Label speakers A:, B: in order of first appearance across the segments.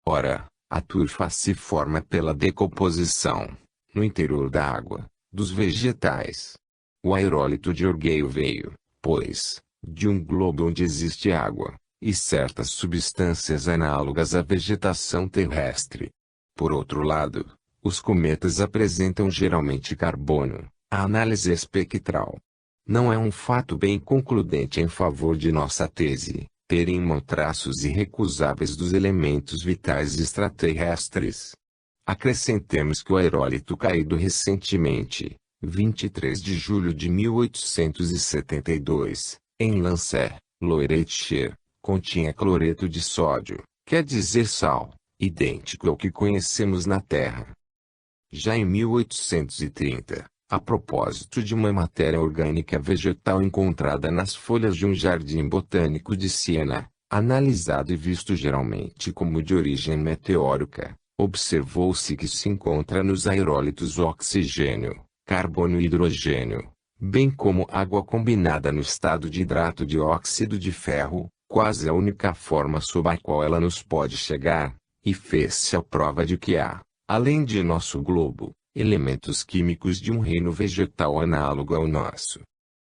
A: Ora, a turfa se forma pela decomposição, no interior da água, dos vegetais. O aerólito de Orgeio veio, pois, de um globo onde existe água, e certas substâncias análogas à vegetação terrestre. Por outro lado, os cometas apresentam geralmente carbono. A análise espectral não é um fato bem concludente em favor de nossa tese, terem traços irrecusáveis dos elementos vitais extraterrestres. Acrescentemos que o aerólito caído recentemente, 23 de julho de 1872, em Lancet, Loiretshire, continha cloreto de sódio, quer dizer sal, idêntico ao que conhecemos na Terra. Já em 1830, a propósito de uma matéria orgânica vegetal encontrada nas folhas de um jardim botânico de Siena, analisado e visto geralmente como de origem meteórica, observou-se que se encontra nos aerólitos oxigênio, carbono e hidrogênio, bem como água combinada no estado de hidrato de óxido de ferro, quase a única forma sob a qual ela nos pode chegar, e fez-se a prova de que há, além de nosso globo, elementos químicos de um reino vegetal análogo ao nosso.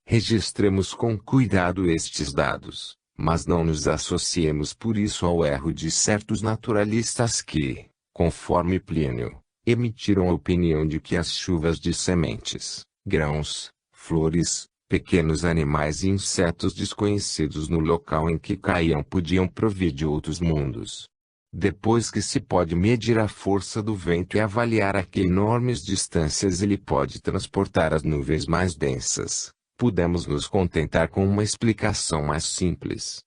A: Registremos com cuidado estes dados, mas não nos associemos por isso ao erro de certos naturalistas que, conforme Plínio, emitiram a opinião de que as chuvas de sementes, grãos, flores, pequenos animais e insetos desconhecidos no local em que caíam podiam provir de outros mundos. Depois que se pode medir a força do vento e avaliar a que enormes distâncias ele pode transportar as nuvens mais densas, podemos nos contentar com uma explicação mais simples.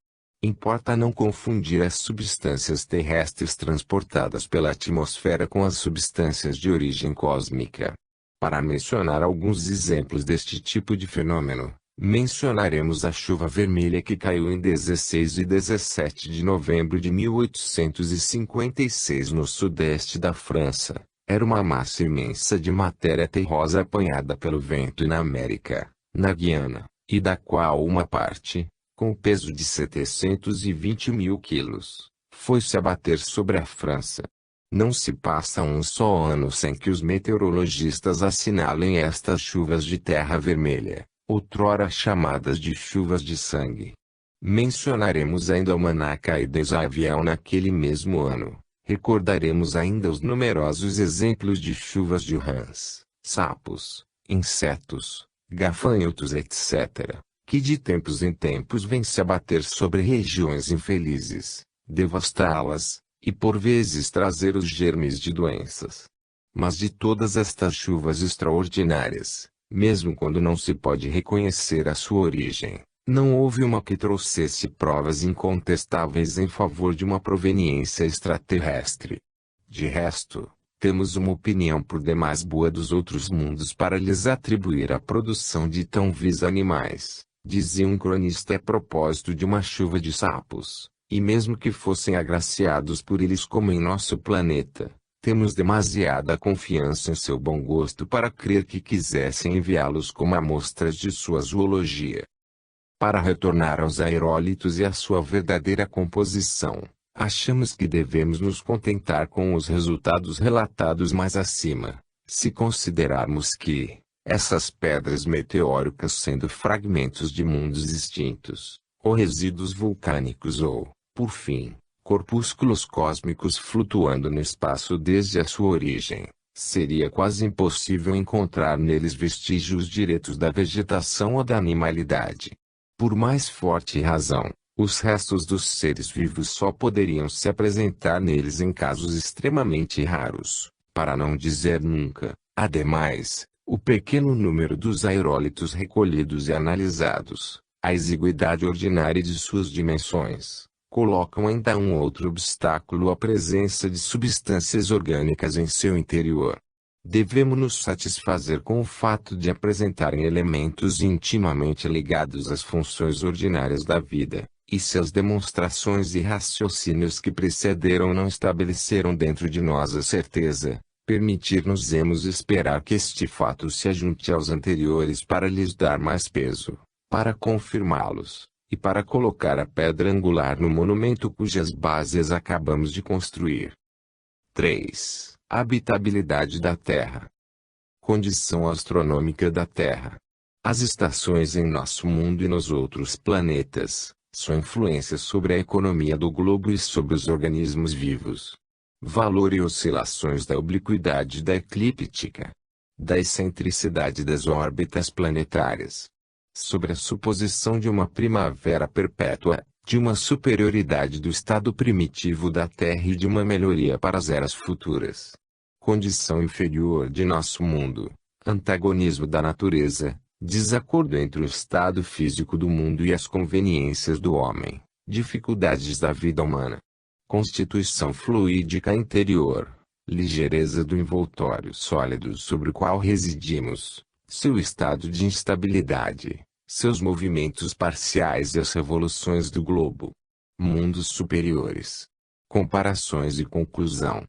A: Importa não confundir as substâncias terrestres transportadas pela atmosfera com as substâncias de origem cósmica. Para mencionar alguns exemplos deste tipo de fenômeno, mencionaremos a chuva vermelha que caiu em 16 e 17 de novembro de 1856 no sudeste da França. Era uma massa imensa de matéria terrosa apanhada pelo vento na América, na Guiana, e da qual uma parte, com o peso de 720 mil quilos, foi-se abater sobre a França. Não se passa um só ano sem que os meteorologistas assinalem estas chuvas de terra vermelha, outrora chamadas de chuvas de sangue. Mencionaremos ainda uma caída Isaviel naquele mesmo ano. Recordaremos ainda os numerosos exemplos de chuvas de rãs, sapos, insetos, gafanhotos etc., que de tempos em tempos vêm se abater sobre regiões infelizes, devastá-las, e por vezes trazer os germes de doenças. Mas de todas estas chuvas extraordinárias, mesmo quando não se pode reconhecer a sua origem, não houve uma que trouxesse provas incontestáveis em favor de uma proveniência extraterrestre. De resto, temos uma opinião por demais boa dos outros mundos para lhes atribuir a produção de tão vis animais, dizia um cronista a propósito de uma chuva de sapos. E mesmo que fossem agraciados por eles como em nosso planeta, temos demasiada confiança em seu bom gosto para crer que quisessem enviá-los como amostras de sua zoologia. Para retornar aos aerólitos e à sua verdadeira composição, achamos que devemos nos contentar com os resultados relatados mais acima, se considerarmos que, essas pedras meteóricas sendo fragmentos de mundos extintos, ou resíduos vulcânicos ou, por fim, corpúsculos cósmicos flutuando no espaço desde a sua origem, seria quase impossível encontrar neles vestígios diretos da vegetação ou da animalidade. Por mais forte razão, os restos dos seres vivos só poderiam se apresentar neles em casos extremamente raros, para não dizer nunca. Ademais, o pequeno número dos aerólitos recolhidos e analisados, a exiguidade ordinária de suas dimensões, colocam ainda um outro obstáculo à presença de substâncias orgânicas em seu interior. Devemos nos satisfazer com o fato de apresentarem elementos intimamente ligados às funções ordinárias da vida, e se as demonstrações e raciocínios que precederam não estabeleceram dentro de nós a certeza, permitir-nos-emos esperar que este fato se ajunte aos anteriores para lhes dar mais peso, para confirmá-los, e para colocar a pedra angular no monumento cujas bases acabamos de construir. 3. Habitabilidade da Terra. Condição astronômica da Terra. As estações em nosso mundo e nos outros planetas, sua influência sobre a economia do globo e sobre os organismos vivos. Valor e oscilações da obliquidade da eclíptica. Da excentricidade das órbitas planetárias. Sobre a suposição de uma primavera perpétua, de uma superioridade do estado primitivo da Terra e de uma melhoria para as eras futuras. Condição inferior de nosso mundo, antagonismo da natureza, desacordo entre o estado físico do mundo e as conveniências do homem, dificuldades da vida humana. Constituição fluídica interior, ligeireza do envoltório sólido sobre o qual residimos, seu estado de instabilidade, seus movimentos parciais e as revoluções do globo. Mundos superiores. Comparações e conclusão.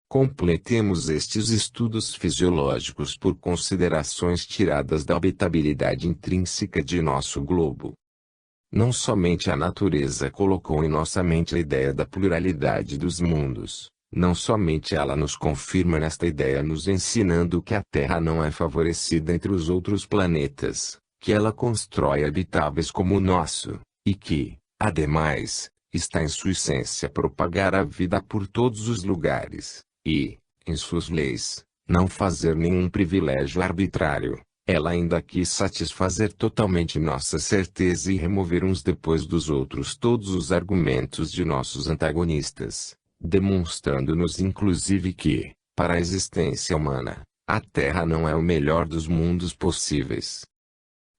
A: Completemos estes estudos fisiológicos por considerações tiradas da habitabilidade intrínseca de nosso globo. Não somente a natureza colocou em nossa mente a ideia da pluralidade dos mundos, não somente ela nos confirma nesta ideia nos ensinando que a Terra não é favorecida entre os outros planetas, que ela constrói habitáveis como o nosso, e que, ademais, está em sua essência propagar a vida por todos os lugares. E, em suas leis, não fazer nenhum privilégio arbitrário, ela ainda quis satisfazer totalmente nossa certeza e remover uns depois dos outros todos os argumentos de nossos antagonistas, demonstrando-nos inclusive que, para a existência humana, a Terra não é o melhor dos mundos possíveis.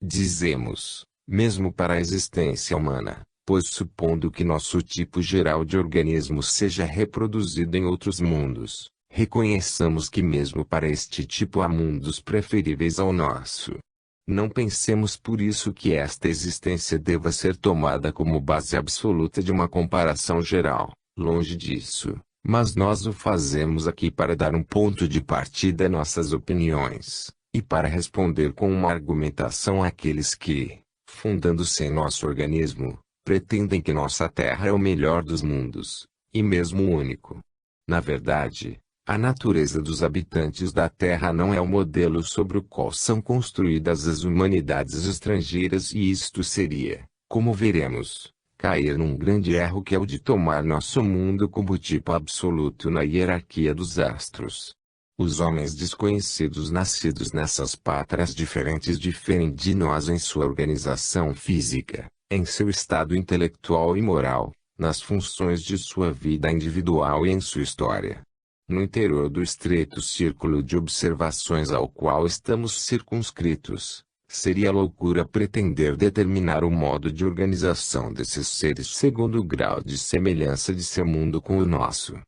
A: Dizemos, mesmo para a existência humana, pois supondo que nosso tipo geral de organismo seja reproduzido em outros mundos, reconheçamos que mesmo para este tipo há mundos preferíveis ao nosso. Não pensemos por isso que esta existência deva ser tomada como base absoluta de uma comparação geral, longe disso, mas nós o fazemos aqui para dar um ponto de partida a nossas opiniões, e para responder com uma argumentação àqueles que, fundando-se em nosso organismo, pretendem que nossa Terra é o melhor dos mundos, e mesmo o único. Na verdade, a natureza dos habitantes da Terra não é o modelo sobre o qual são construídas as humanidades estrangeiras e isto seria, como veremos, cair num grande erro que é o de tomar nosso mundo como tipo absoluto na hierarquia dos astros. Os homens desconhecidos nascidos nessas pátrias diferentes diferem de nós em sua organização física, em seu estado intelectual e moral, nas funções de sua vida individual e em sua história. No interior do estreito círculo de observações ao qual estamos circunscritos, seria loucura pretender determinar o modo de organização desses seres segundo o grau de semelhança de seu mundo com o nosso.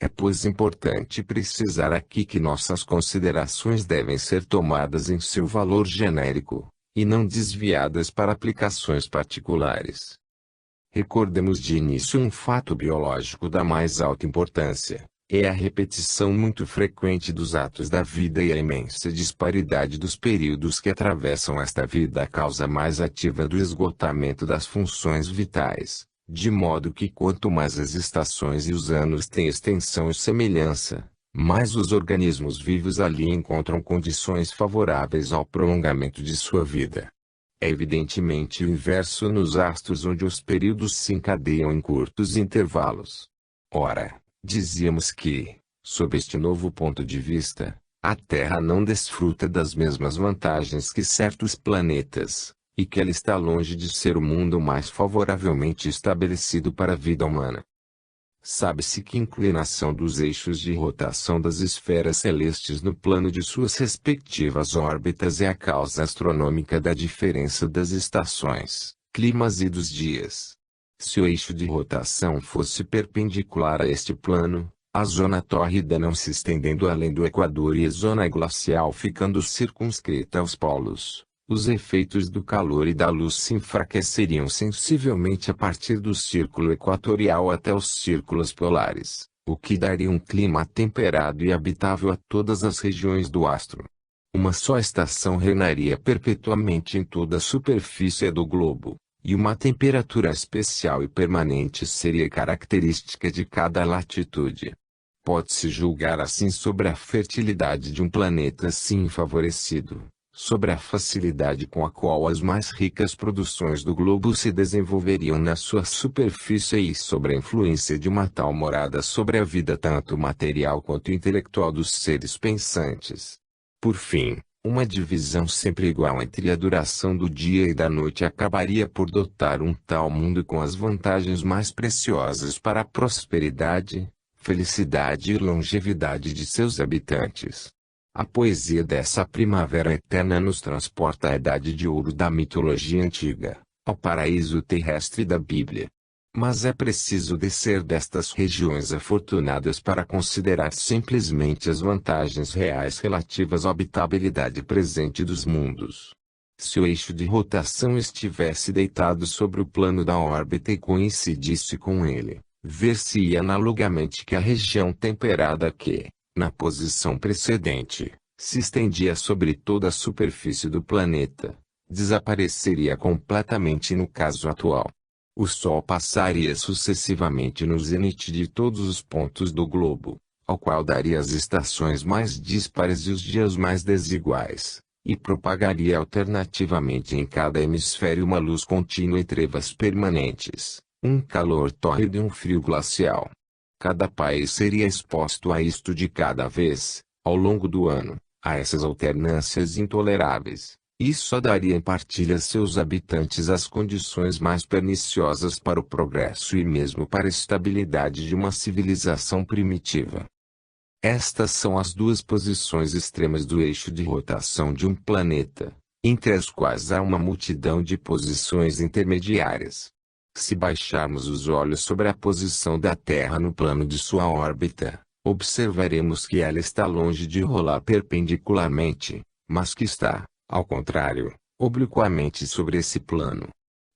A: É pois importante precisar aqui que nossas considerações devem ser tomadas em seu valor genérico, e não desviadas para aplicações particulares. Recordemos de início um fato biológico da mais alta importância, é a repetição muito frequente dos atos da vida e a imensa disparidade dos períodos que atravessam esta vida a causa mais ativa do esgotamento das funções vitais, de modo que quanto mais as estações e os anos têm extensão e semelhança, mais os organismos vivos ali encontram condições favoráveis ao prolongamento de sua vida. É evidentemente o inverso nos astros onde os períodos se encadeiam em curtos intervalos. Ora, dizíamos que, sob este novo ponto de vista, a Terra não desfruta das mesmas vantagens que certos planetas, e que ela está longe de ser o mundo mais favoravelmente estabelecido para a vida humana. Sabe-se que a inclinação dos eixos de rotação das esferas celestes no plano de suas respectivas órbitas é a causa astronômica da diferença das estações, climas e dos dias. Se o eixo de rotação fosse perpendicular a este plano, a zona tórrida não se estendendo além do Equador e a zona glacial ficando circunscrita aos polos, os efeitos do calor e da luz se enfraqueceriam sensivelmente a partir do círculo equatorial até os círculos polares, o que daria um clima temperado e habitável a todas as regiões do astro. Uma só estação reinaria perpetuamente em toda a superfície do globo, e uma temperatura especial e permanente seria característica de cada latitude. Pode-se julgar assim sobre a fertilidade de um planeta assim favorecido, sobre a facilidade com a qual as mais ricas produções do globo se desenvolveriam na sua superfície e sobre a influência de uma tal morada sobre a vida tanto material quanto intelectual dos seres pensantes. Por fim, uma divisão sempre igual entre a duração do dia e da noite acabaria por dotar um tal mundo com as vantagens mais preciosas para a prosperidade, felicidade e longevidade de seus habitantes. A poesia dessa primavera eterna nos transporta à idade de ouro da mitologia antiga, ao paraíso terrestre da Bíblia. Mas é preciso descer destas regiões afortunadas para considerar simplesmente as vantagens reais relativas à habitabilidade presente dos mundos. Se o eixo de rotação estivesse deitado sobre o plano da órbita e coincidisse com ele, ver-se-ia analogamente que a região temperada que, na posição precedente, se estendia sobre toda a superfície do planeta, desapareceria completamente no caso atual. O Sol passaria sucessivamente no zênite de todos os pontos do globo, ao qual daria as estações mais díspares e os dias mais desiguais, e propagaria alternativamente em cada hemisfério uma luz contínua e trevas permanentes, um calor tórrido e um frio glacial. Cada país seria exposto a isto de cada vez, ao longo do ano, a essas alternâncias intoleráveis. Isso daria em partilha a seus habitantes as condições mais perniciosas para o progresso e mesmo para a estabilidade de uma civilização primitiva. Estas são as duas posições extremas do eixo de rotação de um planeta, entre as quais há uma multidão de posições intermediárias. Se baixarmos os olhos sobre a posição da Terra no plano de sua órbita, observaremos que ela está longe de rolar perpendicularmente, mas que está, ao contrário, obliquamente sobre esse plano.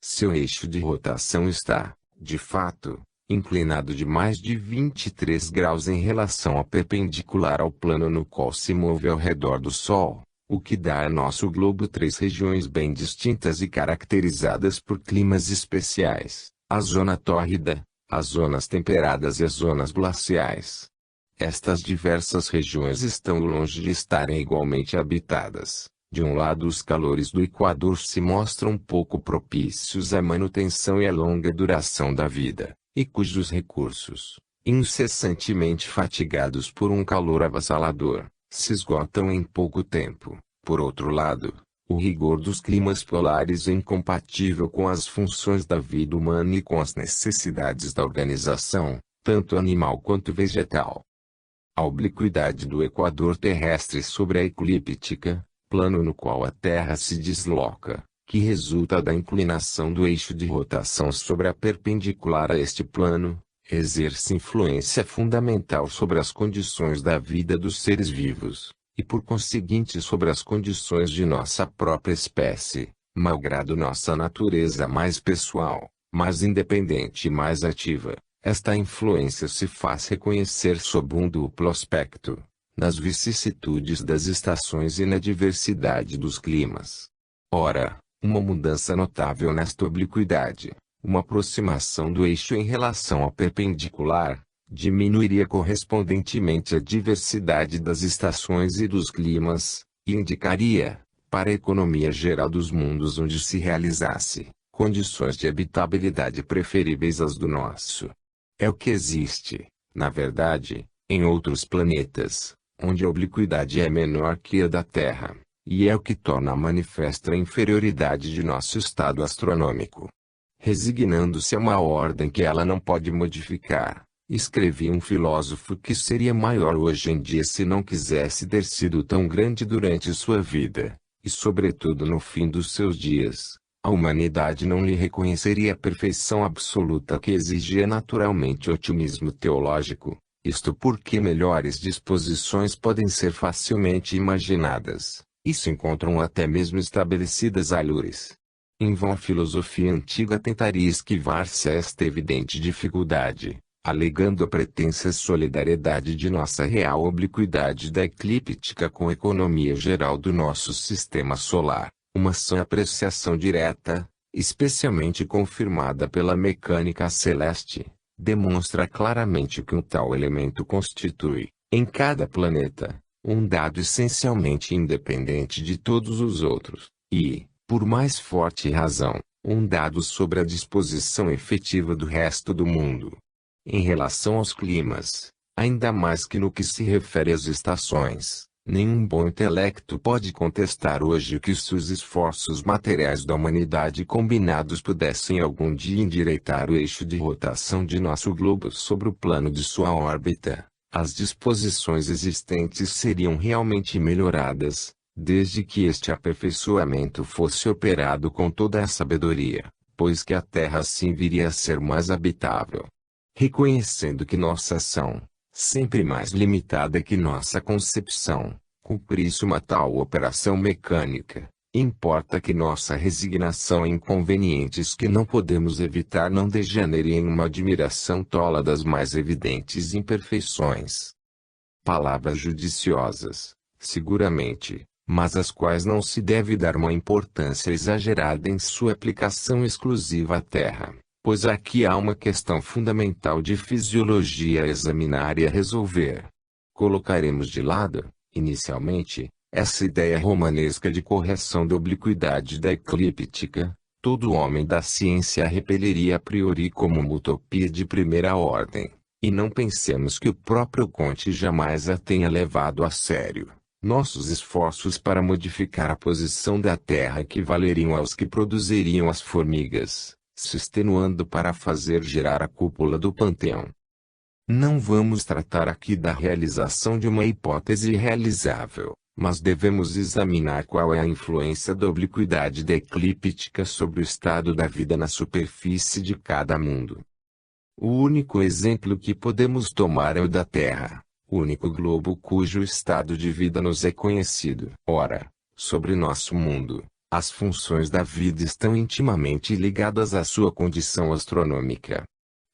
A: Seu eixo de rotação está, de fato, inclinado de mais de 23 graus em relação ao perpendicular ao plano no qual se move ao redor do Sol, o que dá a nosso globo três regiões bem distintas e caracterizadas por climas especiais: a zona tórrida, as zonas temperadas e as zonas glaciais. Estas diversas regiões estão longe de estarem igualmente habitadas. De um lado, os calores do Equador se mostram pouco propícios à manutenção e à longa duração da vida, e cujos recursos, incessantemente fatigados por um calor avassalador, se esgotam em pouco tempo. Por outro lado, o rigor dos climas polares é incompatível com as funções da vida humana e com as necessidades da organização, tanto animal quanto vegetal. A obliquidade do Equador terrestre sobre a eclíptica, plano no qual a Terra se desloca, que resulta da inclinação do eixo de rotação sobre a perpendicular a este plano, exerce influência fundamental sobre as condições da vida dos seres vivos, e por conseguinte sobre as condições de nossa própria espécie, malgrado nossa natureza mais pessoal, mais independente e mais ativa. Esta influência se faz reconhecer sob um duplo aspecto: nas vicissitudes das estações e na diversidade dos climas. Ora, uma mudança notável nesta obliquidade, uma aproximação do eixo em relação ao perpendicular, diminuiria correspondentemente a diversidade das estações e dos climas, e indicaria, para a economia geral dos mundos onde se realizasse, condições de habitabilidade preferíveis às do nosso. É o que existe, na verdade, em outros planetas, onde a obliquidade é menor que a da Terra, e é o que torna manifesta a inferioridade de nosso estado astronômico. Resignando-se a uma ordem que ela não pode modificar, escrevia um filósofo que seria maior hoje em dia se não quisesse ter sido tão grande durante sua vida, e sobretudo no fim dos seus dias. A humanidade não lhe reconheceria a perfeição absoluta que exigia naturalmente o otimismo teológico, isto porque melhores disposições podem ser facilmente imaginadas, e se encontram até mesmo estabelecidas alhures. Em vão a filosofia antiga tentaria esquivar-se a esta evidente dificuldade, alegando a pretensa solidariedade de nossa real obliquidade da eclíptica com a economia geral do nosso sistema solar. Uma sã apreciação direta, especialmente confirmada pela mecânica celeste, demonstra claramente que um tal elemento constitui, em cada planeta, um dado essencialmente independente de todos os outros, e, por mais forte razão, um dado sobre a disposição efetiva do resto do mundo. Em relação aos climas, ainda mais que no que se refere às estações, nenhum bom intelecto pode contestar hoje que se os esforços materiais da humanidade combinados pudessem algum dia endireitar o eixo de rotação de nosso globo sobre o plano de sua órbita, as disposições existentes seriam realmente melhoradas, desde que este aperfeiçoamento fosse operado com toda a sabedoria, pois que a Terra assim viria a ser mais habitável. Reconhecendo que nossa ação, sempre mais limitada que nossa concepção, cumprisse uma tal operação mecânica, importa que nossa resignação a inconvenientes que não podemos evitar não degenere em uma admiração tola das mais evidentes imperfeições. Palavras judiciosas, seguramente, mas às quais não se deve dar uma importância exagerada em sua aplicação exclusiva à Terra, pois aqui há uma questão fundamental de fisiologia a examinar e a resolver. Colocaremos de lado, inicialmente, essa ideia romanesca de correção da obliquidade da eclíptica. Todo homem da ciência a repeliria a priori como uma utopia de primeira ordem, e não pensemos que o próprio Comte jamais a tenha levado a sério. Nossos esforços para modificar a posição da Terra equivaleriam aos que produziriam as formigas, se extenuando para fazer girar a cúpula do Panteão. Não vamos tratar aqui da realização de uma hipótese irrealizável, mas devemos examinar qual é a influência da obliquidade da eclíptica sobre o estado da vida na superfície de cada mundo. O único exemplo que podemos tomar é o da Terra, o único globo cujo estado de vida nos é conhecido. Ora, sobre nosso mundo, as funções da vida estão intimamente ligadas à sua condição astronômica.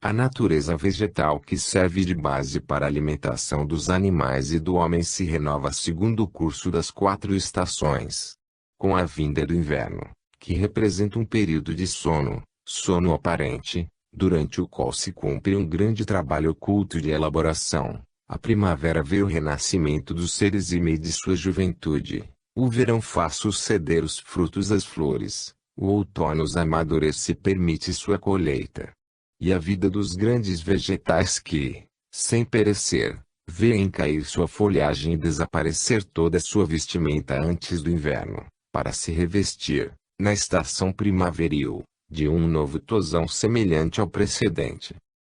A: A natureza vegetal que serve de base para a alimentação dos animais e do homem se renova segundo o curso das 4 estações. Com a vinda do inverno, que representa um período de sono aparente, durante o qual se cumpre um grande trabalho oculto de elaboração, a primavera vê o renascimento dos seres e meio de sua juventude, o verão faz suceder os frutos às flores, o outono os amadurece e permite sua colheita. E a vida dos grandes vegetais que, sem perecer, vêem cair sua folhagem e desaparecer toda sua vestimenta antes do inverno, para se revestir, na estação primaveril, de um novo tosão semelhante ao precedente.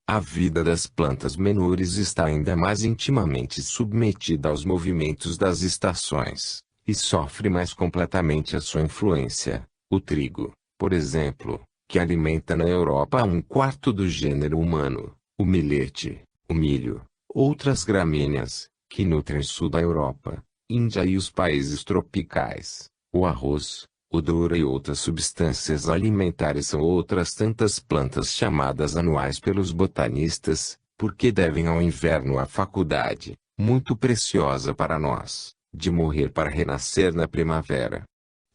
A: A vida das plantas menores está ainda mais intimamente submetida aos movimentos das estações, e sofre mais completamente a sua influência. O trigo, por exemplo, que alimenta na Europa 1/4 do gênero humano, o milhete, o milho, outras gramíneas, que nutrem sul da Europa, Índia e os países tropicais, o arroz, o douro e outras substâncias alimentares são outras tantas plantas chamadas anuais pelos botanistas, porque devem ao inverno a faculdade, muito preciosa para nós, de morrer para renascer na primavera.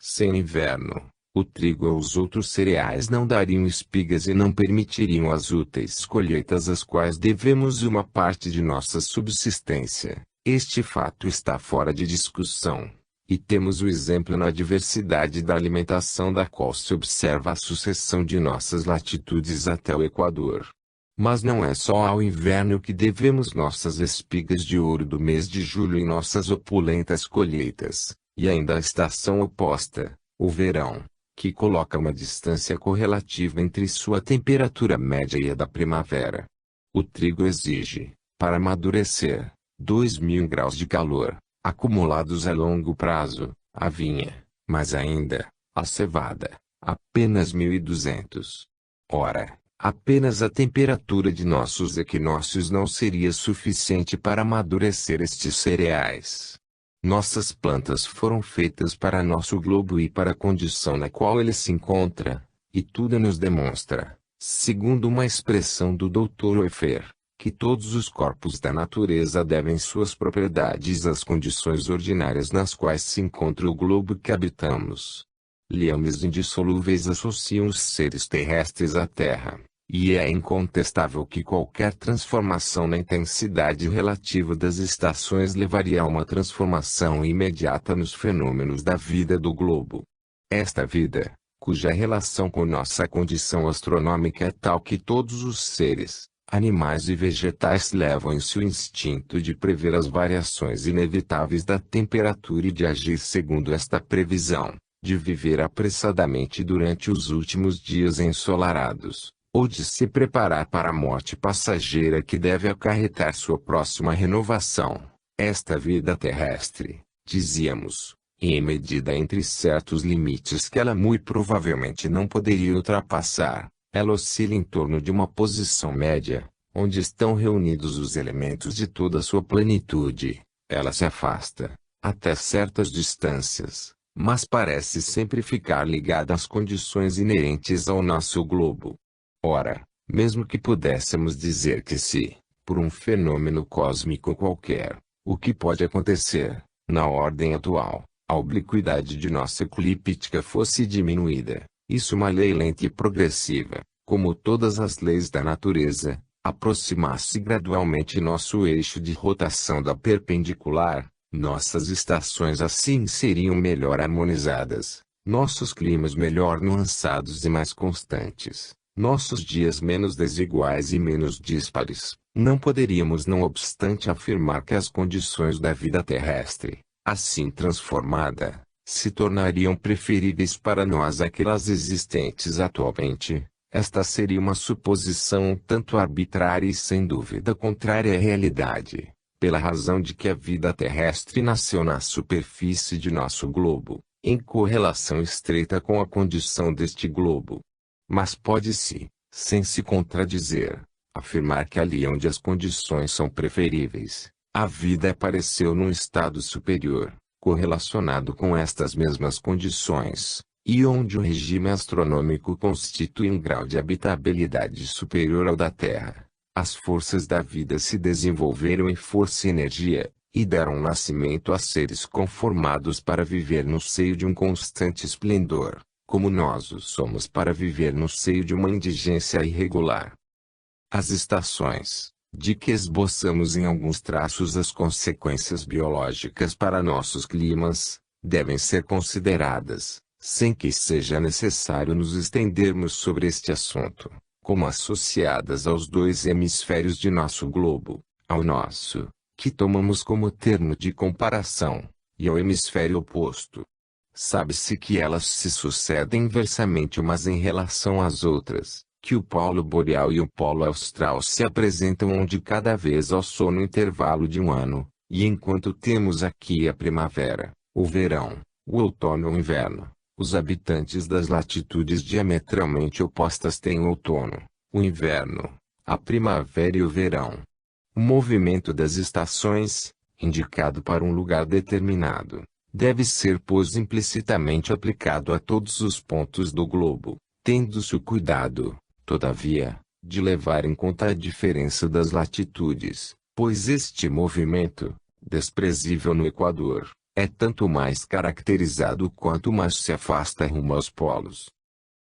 A: Sem inverno, o trigo ou os outros cereais não dariam espigas e não permitiriam as úteis colheitas às quais devemos uma parte de nossa subsistência. Este fato está fora de discussão, e temos o exemplo na diversidade da alimentação da qual se observa a sucessão de nossas latitudes até o Equador. Mas não é só ao inverno que devemos nossas espigas de ouro do mês de julho e nossas opulentas colheitas, e ainda a estação oposta, o verão, que coloca uma distância correlativa entre sua temperatura média e a da primavera. O trigo exige, para amadurecer, 2.000 graus de calor, acumulados a longo prazo, a vinha, mais ainda, a cevada, apenas 1.200. Ora, apenas a temperatura de nossos equinócios não seria suficiente para amadurecer estes cereais. Nossas plantas foram feitas para nosso globo e para a condição na qual ele se encontra, e tudo nos demonstra, segundo uma expressão do Dr. Oefer, que todos os corpos da natureza devem suas propriedades às condições ordinárias nas quais se encontra o globo que habitamos. Liames indissolúveis associam os seres terrestres à Terra, E é incontestável que qualquer transformação na intensidade relativa das estações levaria a uma transformação imediata nos fenômenos da vida do globo. Esta vida, cuja relação com nossa condição astronômica é tal que todos os seres, animais e vegetais levam em si o instinto de prever as variações inevitáveis da temperatura e de agir segundo esta previsão, de viver apressadamente durante os últimos dias ensolarados, ou de se preparar para a morte passageira que deve acarretar sua próxima renovação. Esta vida terrestre, dizíamos, em medida entre certos limites que ela muito provavelmente não poderia ultrapassar, ela oscila em torno de uma posição média, onde estão reunidos os elementos de toda a sua plenitude. Ela se afasta, até certas distâncias, mas parece sempre ficar ligada às condições inerentes ao nosso globo. Ora, mesmo que pudéssemos dizer que se, por um fenômeno cósmico qualquer, o que pode acontecer, na ordem atual, a obliquidade de nossa eclíptica fosse diminuída, isso uma lei lenta e progressiva, como todas as leis da natureza, aproximasse gradualmente nosso eixo de rotação da perpendicular, nossas estações assim seriam melhor harmonizadas, nossos climas melhor nuançados e mais constantes, nossos dias menos desiguais e menos díspares. Não poderíamos não obstante afirmar que as condições da vida terrestre, assim transformada, se tornariam preferíveis para nós àquelas existentes atualmente. Esta seria uma suposição um tanto arbitrária e sem dúvida contrária à realidade, pela razão de que a vida terrestre nasceu na superfície de nosso globo, em correlação estreita com a condição deste globo. Mas pode-se, sem se contradizer, afirmar que ali onde as condições são preferíveis, a vida apareceu num estado superior, correlacionado com estas mesmas condições, e onde o regime astronômico constitui um grau de habitabilidade superior ao da Terra. As forças da vida se desenvolveram em força e energia, e deram nascimento a seres conformados para viver no seio de um constante esplendor, como nós o somos para viver no seio de uma indigência irregular. As estações, de que esboçamos em alguns traços as consequências biológicas para nossos climas, devem ser consideradas, sem que seja necessário nos estendermos sobre este assunto, como associadas aos dois hemisférios de nosso globo, ao nosso, que tomamos como termo de comparação, e ao hemisfério oposto. Sabe-se que elas se sucedem inversamente umas em relação às outras, que o polo boreal e o polo austral se apresentam onde cada vez ao sol no intervalo de um ano, e enquanto temos aqui a primavera, o verão, o outono e o inverno, os habitantes das latitudes diametralmente opostas têm o outono, o inverno, a primavera e o verão. O movimento das estações, indicado para um lugar determinado, deve ser pois implicitamente aplicado a todos os pontos do globo, tendo-se o cuidado, todavia, de levar em conta a diferença das latitudes, pois este movimento, desprezível no Equador, é tanto mais caracterizado quanto mais se afasta rumo aos polos.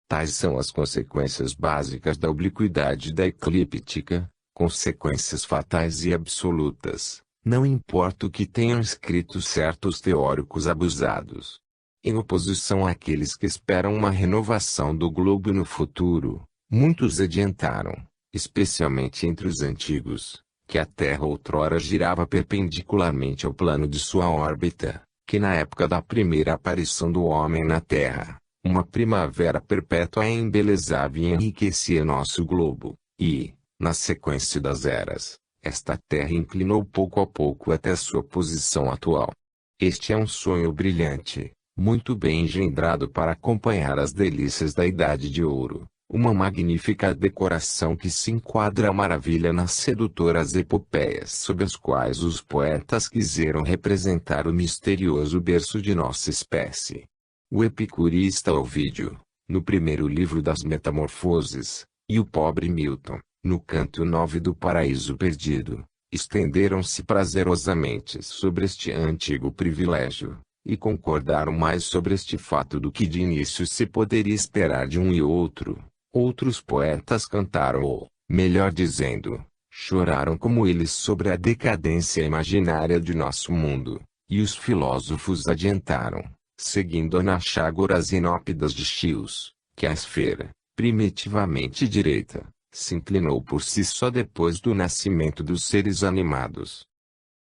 A: Tais são as consequências básicas da obliquidade da eclíptica, consequências fatais e absolutas, não importa o que tenham escrito certos teóricos abusados. Em oposição àqueles que esperam uma renovação do globo no futuro, muitos adiantaram, especialmente entre os antigos, que a Terra outrora girava perpendicularmente ao plano de sua órbita, que na época da primeira aparição do homem na Terra, uma primavera perpétua embelezava e enriquecia nosso globo, e, na sequência das eras, esta Terra inclinou pouco a pouco até sua posição atual. Este é um sonho brilhante, muito bem engendrado para acompanhar as delícias da Idade de Ouro, uma magnífica decoração que se enquadra à maravilha nas sedutoras epopeias sob as quais os poetas quiseram representar o misterioso berço de nossa espécie. O epicurista Ovídio, no primeiro livro das Metamorfoses, e o pobre Milton, no canto 9 do Paraíso Perdido, estenderam-se prazerosamente sobre este antigo privilégio, e concordaram mais sobre este fato do que de início se poderia esperar de um e outro, Outros poetas cantaram ou, melhor dizendo, choraram como eles sobre a decadência imaginária de nosso mundo, e os filósofos adiantaram, seguindo Anaxágoras e Enópidas de Chios, que a esfera, primitivamente direita, se inclinou por si só depois do nascimento dos seres animados.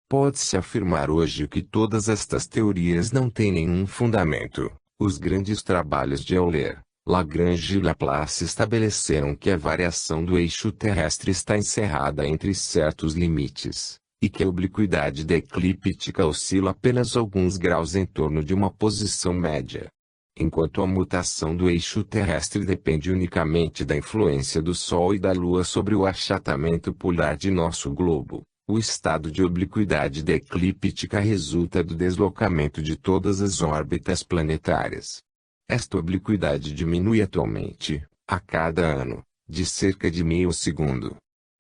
A: Pode-se afirmar hoje que todas estas teorias não têm nenhum fundamento. Os grandes trabalhos de Euler, Lagrange e Laplace estabeleceram que a variação do eixo terrestre está encerrada entre certos limites, e que a obliquidade da eclíptica oscila apenas alguns graus em torno de uma posição média. Enquanto a mutação do eixo terrestre depende unicamente da influência do Sol e da Lua sobre o achatamento polar de nosso globo, o estado de obliquidade da eclíptica resulta do deslocamento de todas as órbitas planetárias. Esta obliquidade diminui atualmente, a cada ano, de cerca de meio segundo.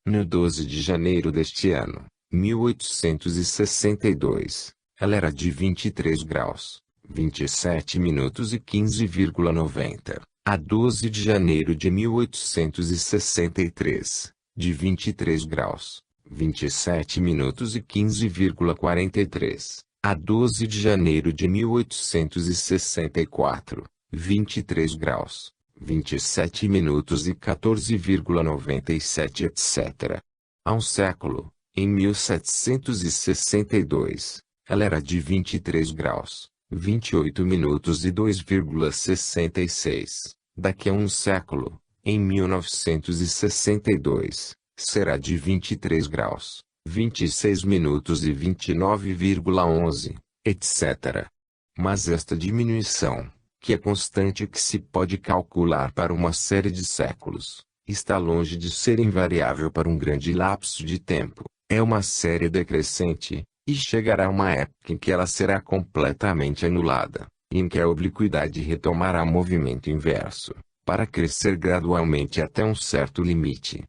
A: No 12 de janeiro deste ano, 1862, ela era de 23 graus, 27 minutos e 15,90. A 12 de janeiro de 1863, de 23 graus, 27 minutos e 15,43. A 12 de janeiro de 1864, 23 graus, 27 minutos e 14,97 etc. Há um século, em 1762, ela era de 23 graus, 28 minutos e 2,66. Daqui a um século, em 1962, será de 23 graus, 26 minutos e 29,11, etc. Mas esta diminuição, que é constante e que se pode calcular para uma série de séculos, está longe de ser invariável para um grande lapso de tempo. É uma série decrescente, e chegará uma época em que ela será completamente anulada, e em que a obliquidade retomará movimento inverso, para crescer gradualmente até um certo limite.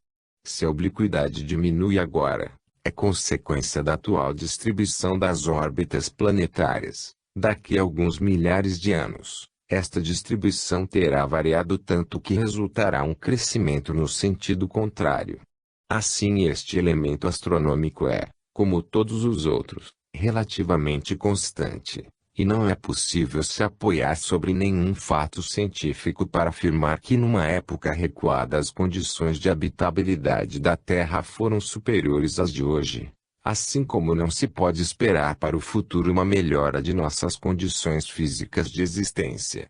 A: Se a obliquidade diminui agora, é consequência da atual distribuição das órbitas planetárias. Daqui a alguns milhares de anos, esta distribuição terá variado tanto que resultará um crescimento no sentido contrário. Assim, este elemento astronômico é, como todos os outros, relativamente constante, e não é possível se apoiar sobre nenhum fato científico para afirmar que numa época recuada as condições de habitabilidade da Terra foram superiores às de hoje, assim como não se pode esperar para o futuro uma melhora de nossas condições físicas de existência.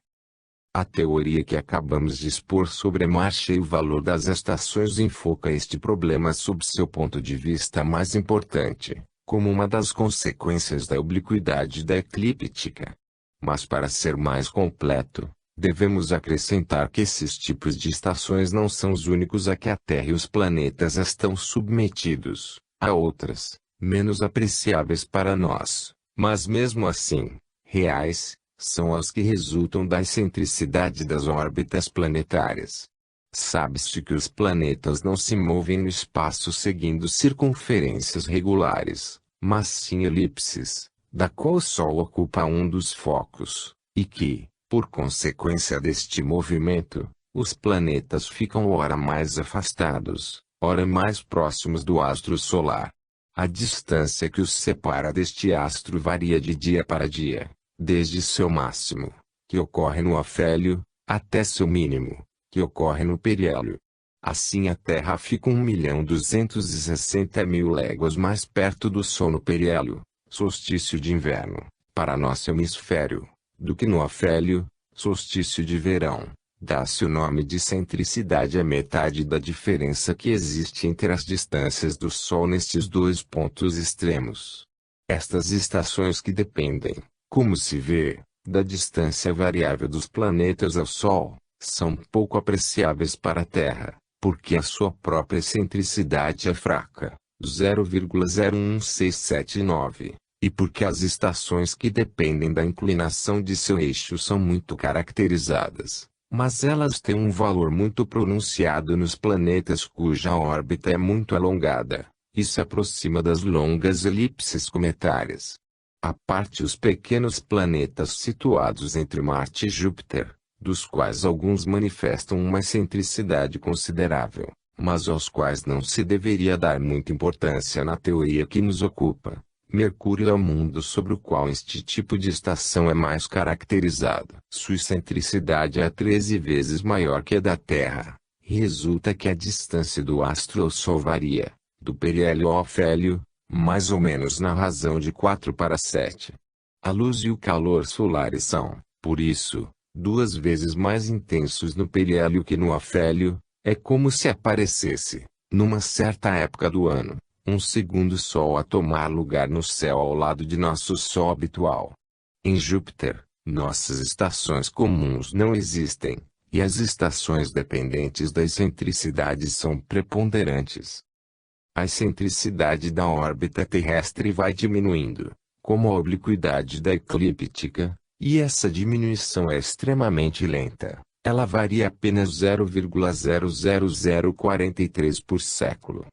A: A teoria que acabamos de expor sobre a marcha e o valor das estações enfoca este problema sob seu ponto de vista mais importante, como uma das consequências da obliquidade da eclíptica. Mas para ser mais completo, devemos acrescentar que esses tipos de estações não são os únicos a que a Terra e os planetas estão submetidos. Há outras, menos apreciáveis para nós, mas mesmo assim, reais, são as que resultam da excentricidade das órbitas planetárias. Sabe-se que os planetas não se movem no espaço seguindo circunferências regulares, mas sim elipses, da qual o Sol ocupa um dos focos, e que, por consequência deste movimento, os planetas ficam ora mais afastados, ora mais próximos do astro solar. A distância que os separa deste astro varia de dia para dia, desde seu máximo, que ocorre no afélio, até seu mínimo, que ocorre no periélio. Assim a Terra fica 1.260.000 léguas mais perto do Sol no periélio, solstício de inverno, para nosso hemisfério, do que no afélio, solstício de verão. Dá-se o nome de excentricidade à metade da diferença que existe entre as distâncias do Sol nestes dois pontos extremos. Estas estações que dependem, como se vê, da distância variável dos planetas ao Sol, são pouco apreciáveis para a Terra, porque a sua própria excentricidade é fraca, 0,01679, e porque as estações que dependem da inclinação de seu eixo são muito caracterizadas, mas elas têm um valor muito pronunciado nos planetas cuja órbita é muito alongada, e se aproxima das longas elipses cometárias. À parte os pequenos planetas situados entre Marte e Júpiter, dos quais alguns manifestam uma excentricidade considerável, mas aos quais não se deveria dar muita importância na teoria que nos ocupa. Mercúrio é o mundo sobre o qual este tipo de estação é mais caracterizado. Sua excentricidade é 13 vezes maior que a da Terra. Resulta que a distância do astro ao Sol varia, do periélio ao afélio, mais ou menos na razão de 4 para 7. A luz e o calor solares são, por isso, 2 vezes mais intensos no periélio que no afélio. É como se aparecesse, numa certa época do ano, um segundo Sol a tomar lugar no céu ao lado de nosso Sol habitual. Em Júpiter, nossas estações comuns não existem, e as estações dependentes da excentricidade são preponderantes. A excentricidade da órbita terrestre vai diminuindo, como a obliquidade da eclíptica, e essa diminuição é extremamente lenta. Ela varia apenas 0,00043 por século.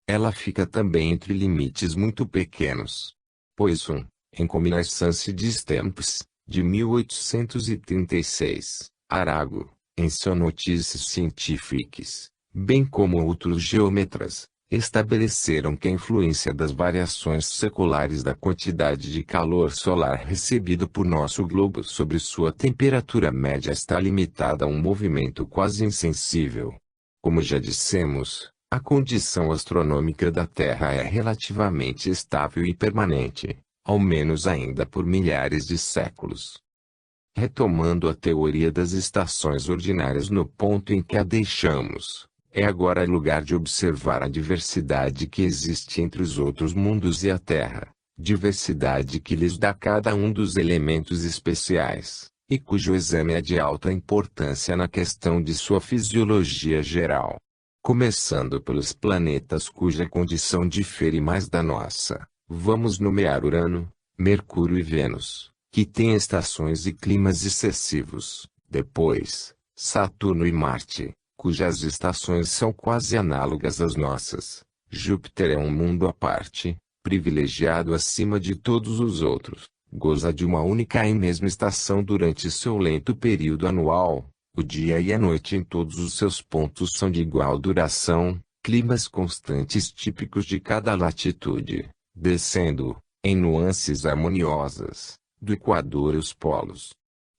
A: Ela fica também entre limites muito pequenos. Poisson, em Connaissance des Temps, de 1836, Arago, em seu Notices Scientifiques, bem como outros geômetras, estabeleceram que a influência das variações seculares da quantidade de calor solar recebido por nosso globo sobre sua temperatura média está limitada a um movimento quase insensível. Como já dissemos, a condição astronômica da Terra é relativamente estável e permanente, ao menos ainda por milhares de séculos. Retomando a teoria das estações ordinárias no ponto em que a deixamos, é agora lugar de observar a diversidade que existe entre os outros mundos e a Terra, diversidade que lhes dá cada um dos elementos especiais, e cujo exame é de alta importância na questão de sua fisiologia geral. Começando pelos planetas cuja condição difere mais da nossa, vamos nomear Urano, Mercúrio e Vênus, que têm estações e climas excessivos. Depois, Saturno e Marte, cujas estações são quase análogas às nossas. Júpiter é um mundo à parte, privilegiado acima de todos os outros, goza de uma única e mesma estação durante seu lento período anual. O dia e a noite em todos os seus pontos são de igual duração, climas constantes típicos de cada latitude, descendo, em nuances harmoniosas, do Equador e os polos.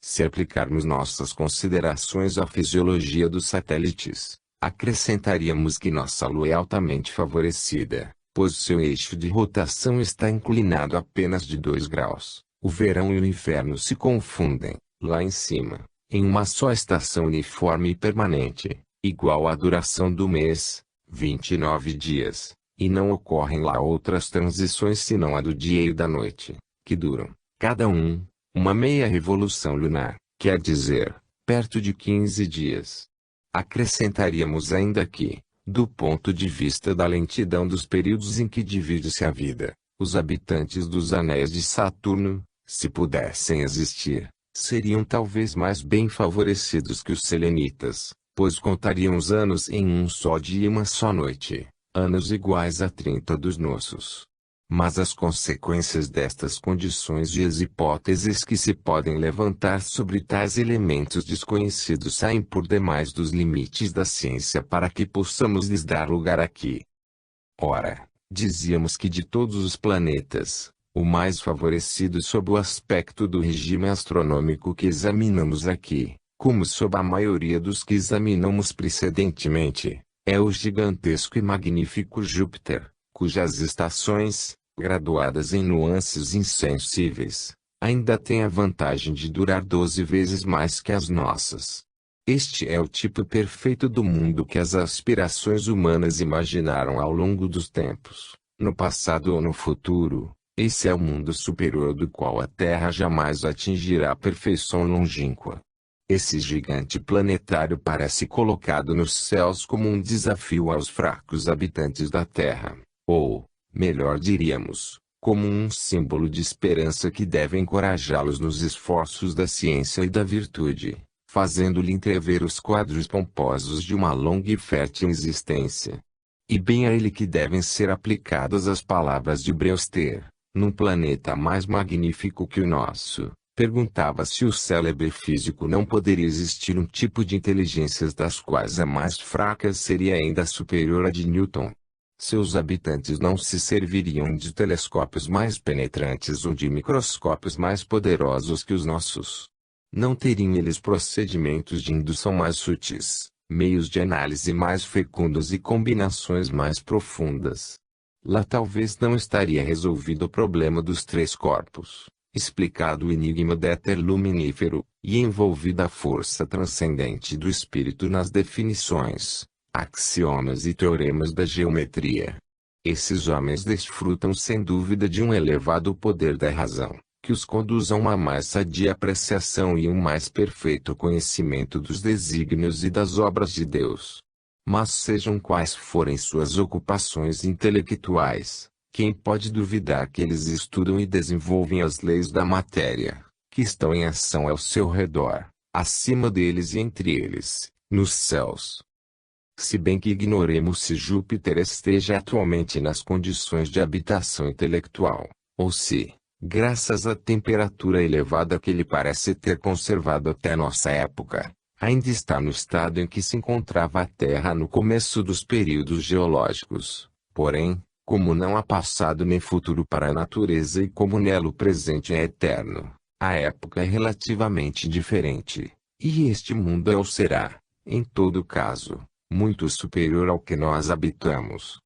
A: Se aplicarmos nossas considerações à fisiologia dos satélites, acrescentaríamos que nossa Lua é altamente favorecida, pois seu eixo de rotação está inclinado apenas de 2 graus. O verão e o inverno se confundem, lá em cima, em uma só estação uniforme e permanente, igual à duração do mês, 29 dias, e não ocorrem lá outras transições senão a do dia e da noite, que duram, cada uma meia revolução lunar, quer dizer, perto de 15 dias. Acrescentaríamos ainda que, do ponto de vista da lentidão dos períodos em que divide-se a vida, os habitantes dos anéis de Saturno, se pudessem existir, seriam talvez mais bem favorecidos que os selenitas, pois contariam os anos em um só dia e uma só noite, anos iguais a 30 dos nossos. Mas as consequências destas condições e as hipóteses que se podem levantar sobre tais elementos desconhecidos saem por demais dos limites da ciência para que possamos lhes dar lugar aqui. Ora, dizíamos que de todos os planetas, o mais favorecido sob o aspecto do regime astronômico que examinamos aqui, como sob a maioria dos que examinamos precedentemente, é o gigantesco e magnífico Júpiter, cujas estações, graduadas em nuances insensíveis, ainda têm a vantagem de durar 12 vezes mais que as nossas. Este é o tipo perfeito do mundo que as aspirações humanas imaginaram ao longo dos tempos, no passado ou no futuro. Esse é o mundo superior do qual a Terra jamais atingirá a perfeição longínqua. Esse gigante planetário parece colocado nos céus como um desafio aos fracos habitantes da Terra, ou, melhor diríamos, como um símbolo de esperança que deve encorajá-los nos esforços da ciência e da virtude, fazendo-lhe entrever os quadros pomposos de uma longa e fértil existência. E bem a ele que devem ser aplicadas as palavras de Brewster: num planeta mais magnífico que o nosso, Perguntava se o célebre físico não poderia existir um tipo de inteligências das quais a mais fraca seria ainda superior à de Newton. Seus habitantes não se serviriam de telescópios mais penetrantes ou de microscópios mais poderosos que os nossos. Não teriam eles procedimentos de indução mais sutis, meios de análise mais fecundos e combinações mais profundas. Lá talvez não estaria resolvido o problema dos três corpos, explicado o enigma do éter luminífero, e envolvida a força transcendente do espírito nas definições, axiomas e teoremas da geometria. Esses homens desfrutam sem dúvida de um elevado poder da razão, que os conduz a uma mais sadia apreciação e um mais perfeito conhecimento dos desígnios e das obras de Deus. Mas sejam quais forem suas ocupações intelectuais, quem pode duvidar que eles estudam e desenvolvem as leis da matéria, que estão em ação ao seu redor, acima deles e entre eles, nos céus? Se bem que ignoremos se Júpiter esteja atualmente nas condições de habitação intelectual, ou se, graças à temperatura elevada que ele parece ter conservado até nossa época, ainda está no estado em que se encontrava a Terra no começo dos períodos geológicos. Porém, como não há passado nem futuro para a natureza e como nela o presente é eterno, a época é relativamente diferente, e este mundo é ou será, em todo caso, muito superior ao que nós habitamos.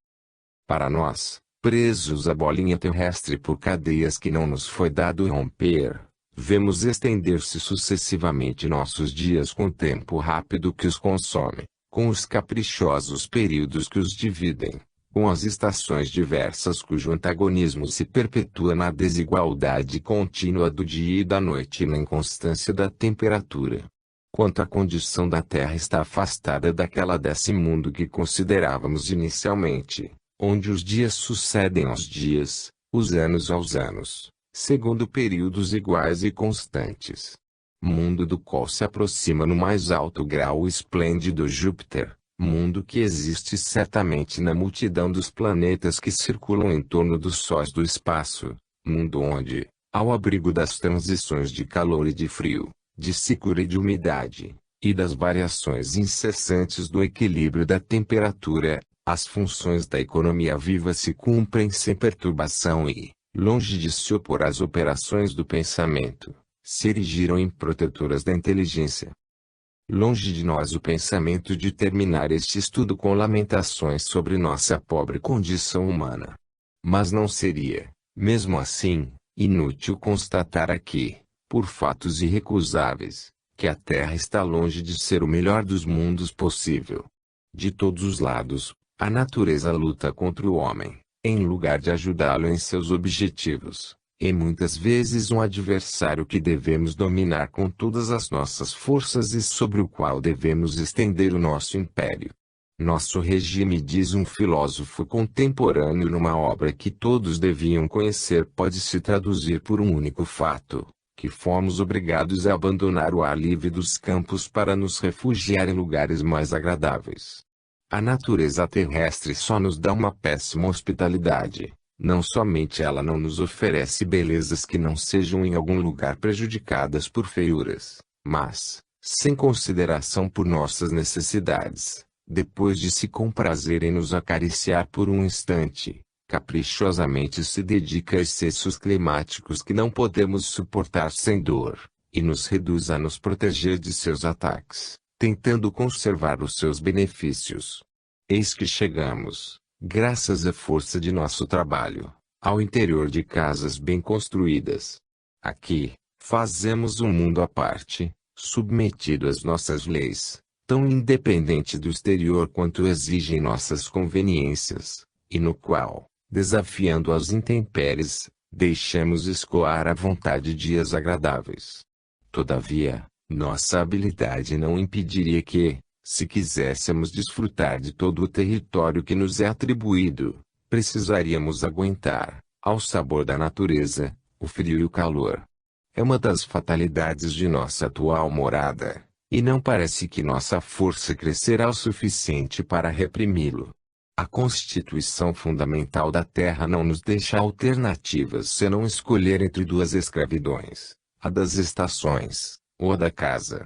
A: Para nós, presos à bolinha terrestre por cadeias que não nos foi dado romper, vemos estender-se sucessivamente nossos dias com o tempo rápido que os consome, com os caprichosos períodos que os dividem, com as estações diversas cujo antagonismo se perpetua na desigualdade contínua do dia e da noite e na inconstância da temperatura. Quanto à condição da Terra está afastada daquela desse mundo que considerávamos inicialmente, onde os dias sucedem aos dias, os anos aos anos, segundo períodos iguais e constantes. Mundo do qual se aproxima no mais alto grau o esplêndido Júpiter, mundo que existe certamente na multidão dos planetas que circulam em torno dos sóis do espaço, mundo onde, ao abrigo das transições de calor e de frio, de secura e de umidade, e das variações incessantes do equilíbrio da temperatura, as funções da economia viva se cumprem sem perturbação e, longe de se opor às operações do pensamento, se erigiram em protetoras da inteligência. Longe de nós o pensamento de terminar este estudo com lamentações sobre nossa pobre condição humana. Mas não seria, mesmo assim, inútil constatar aqui, por fatos irrecusáveis, que a Terra está longe de ser o melhor dos mundos possível. De todos os lados, a natureza luta contra o homem, em lugar de ajudá-lo em seus objetivos, e muitas vezes um adversário que devemos dominar com todas as nossas forças e sobre o qual devemos estender o nosso império. Nosso regime, diz um filósofo contemporâneo numa obra que todos deviam conhecer, pode se traduzir por um único fato: que fomos obrigados a abandonar o ar livre dos campos para nos refugiar em lugares mais agradáveis. A natureza terrestre só nos dá uma péssima hospitalidade. Não somente ela não nos oferece belezas que não sejam em algum lugar prejudicadas por feiuras, mas, sem consideração por nossas necessidades, depois de se comprazer em nos acariciar por um instante, caprichosamente se dedica a excessos climáticos que não podemos suportar sem dor, e nos reduz a nos proteger de seus ataques, tentando conservar os seus benefícios. Eis que chegamos, graças à força de nosso trabalho, ao interior de casas bem construídas. Aqui, fazemos um mundo à parte, submetido às nossas leis, tão independente do exterior quanto exigem nossas conveniências, e no qual, desafiando as intempéries, deixamos escoar à vontade dias agradáveis. Todavia, nossa habilidade não impediria que, se quiséssemos desfrutar de todo o território que nos é atribuído, precisaríamos aguentar, ao sabor da natureza, o frio e o calor. É uma das fatalidades de nossa atual morada, e não parece que nossa força crescerá o suficiente para reprimi-lo. A constituição fundamental da Terra não nos deixa alternativas senão escolher entre duas escravidões: a das estações, ou a da casa.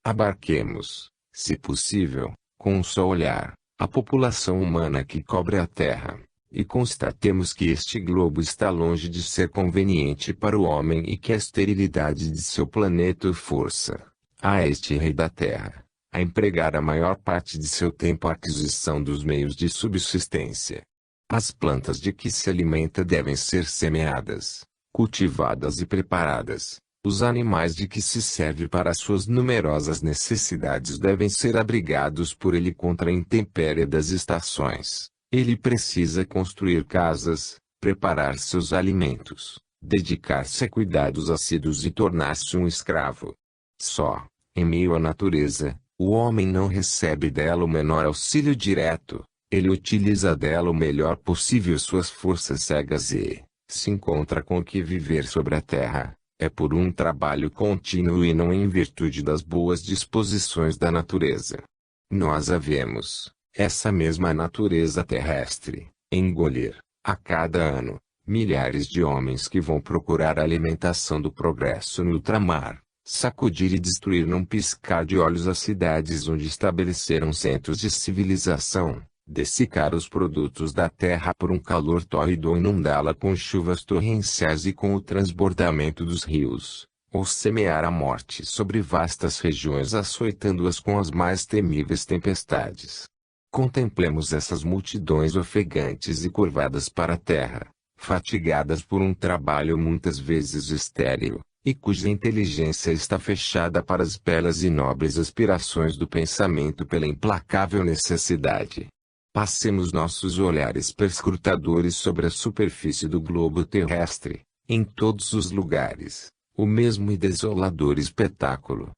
A: Abarquemos, se possível, com um só olhar, a população humana que cobre a Terra, e constatemos que este globo está longe de ser conveniente para o homem e que a esterilidade de seu planeta o força, a este rei da Terra, a empregar a maior parte de seu tempo à aquisição dos meios de subsistência. As plantas de que se alimenta devem ser semeadas, cultivadas e preparadas. Os animais de que se serve para suas numerosas necessidades devem ser abrigados por ele contra a intempérie das estações. Ele precisa construir casas, preparar seus alimentos, dedicar-se a cuidados assíduos e tornar-se um escravo. Só, em meio à natureza, o homem não recebe dela o menor auxílio direto. Ele utiliza dela o melhor possível suas forças cegas e se encontra com o que viver sobre a terra. É por um trabalho contínuo e não em virtude das boas disposições da natureza. Nós a vemos, essa mesma natureza terrestre, engolir, a cada ano, milhares de homens que vão procurar a alimentação do progresso no ultramar, sacudir e destruir num piscar de olhos as cidades onde estabeleceram centros de civilização, dessecar os produtos da terra por um calor tórrido ou inundá-la com chuvas torrenciais e com o transbordamento dos rios, ou semear a morte sobre vastas regiões açoitando-as com as mais temíveis tempestades. Contemplemos essas multidões ofegantes e curvadas para a terra, fatigadas por um trabalho muitas vezes estéril, e cuja inteligência está fechada para as belas e nobres aspirações do pensamento pela implacável necessidade. Passemos nossos olhares perscrutadores sobre a superfície do globo terrestre, em todos os lugares, o mesmo e desolador espetáculo.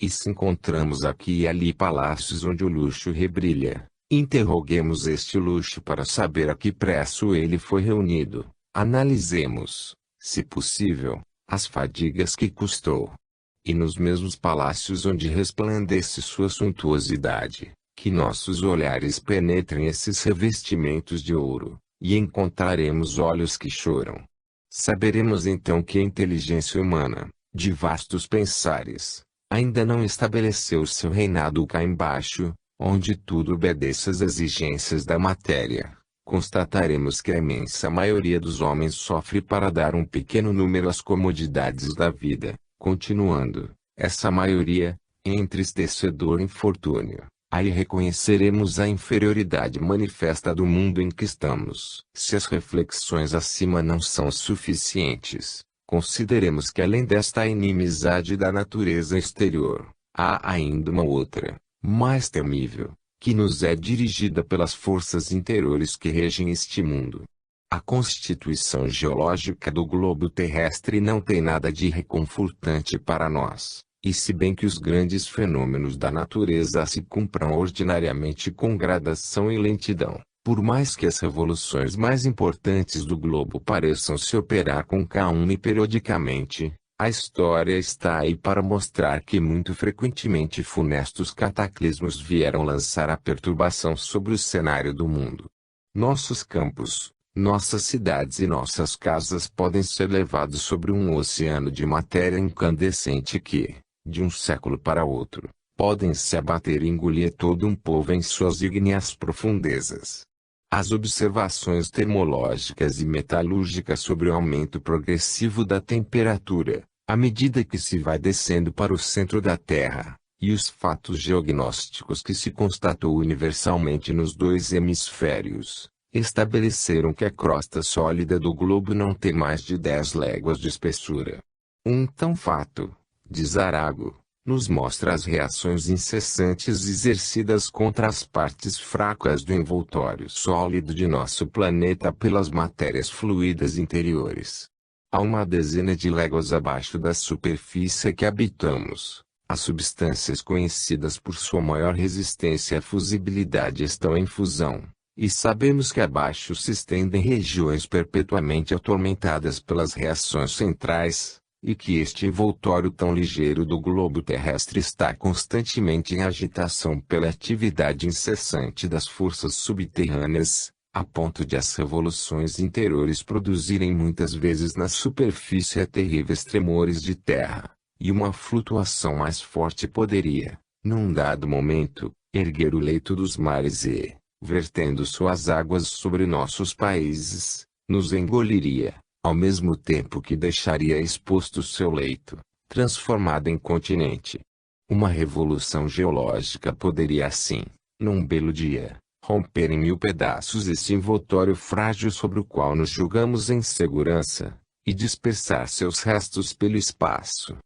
A: E se encontramos aqui e ali palácios onde o luxo rebrilha, interroguemos este luxo para saber a que preço ele foi reunido, analisemos, se possível, as fadigas que custou. E nos mesmos palácios onde resplandece sua suntuosidade, que nossos olhares penetrem esses revestimentos de ouro, e encontraremos olhos que choram. Saberemos então que a inteligência humana, de vastos pensares, ainda não estabeleceu seu reinado cá embaixo, onde tudo obedece às exigências da matéria. Constataremos que a imensa maioria dos homens sofre para dar um pequeno número às comodidades da vida, continuando, essa maioria, em entristecedor infortúnio. Aí reconheceremos a inferioridade manifesta do mundo em que estamos. Se as reflexões acima não são suficientes, consideremos que além desta inimizade da natureza exterior, há ainda uma outra, mais temível, que nos é dirigida pelas forças interiores que regem este mundo. A constituição geológica do globo terrestre não tem nada de reconfortante para nós. E se bem que os grandes fenômenos da natureza se cumpram ordinariamente com gradação e lentidão, por mais que as revoluções mais importantes do globo pareçam se operar com calma e periodicamente, a história está aí para mostrar que muito frequentemente funestos cataclismos vieram lançar a perturbação sobre o cenário do mundo. Nossos campos, nossas cidades e nossas casas podem ser levados sobre um oceano de matéria incandescente que, de um século para outro, podem se abater e engolir todo um povo em suas ígneas profundezas. As observações termológicas e metalúrgicas sobre o aumento progressivo da temperatura, à medida que se vai descendo para o centro da Terra, e os fatos geognósticos que se constatou universalmente nos dois hemisférios, estabeleceram que a crosta sólida do globo não tem mais de 10 léguas de espessura. Um tão fato, diz Arago, nos mostra as reações incessantes exercidas contra as partes fracas do envoltório sólido de nosso planeta pelas matérias fluídas interiores. A uma dezena de léguas abaixo da superfície que habitamos, as substâncias conhecidas por sua maior resistência à fusibilidade estão em fusão, e sabemos que abaixo se estendem regiões perpetuamente atormentadas pelas reações centrais, e que este envoltório tão ligeiro do globo terrestre está constantemente em agitação pela atividade incessante das forças subterrâneas, a ponto de as revoluções interiores produzirem muitas vezes na superfície terríveis tremores de terra, e uma flutuação mais forte poderia, num dado momento, erguer o leito dos mares e, vertendo suas águas sobre nossos países, nos engoliria, ao mesmo tempo que deixaria exposto seu leito, transformado em continente. Uma revolução geológica poderia assim, num belo dia, romper em mil pedaços esse envoltório frágil sobre o qual nos julgamos em segurança, e dispersar seus restos pelo espaço.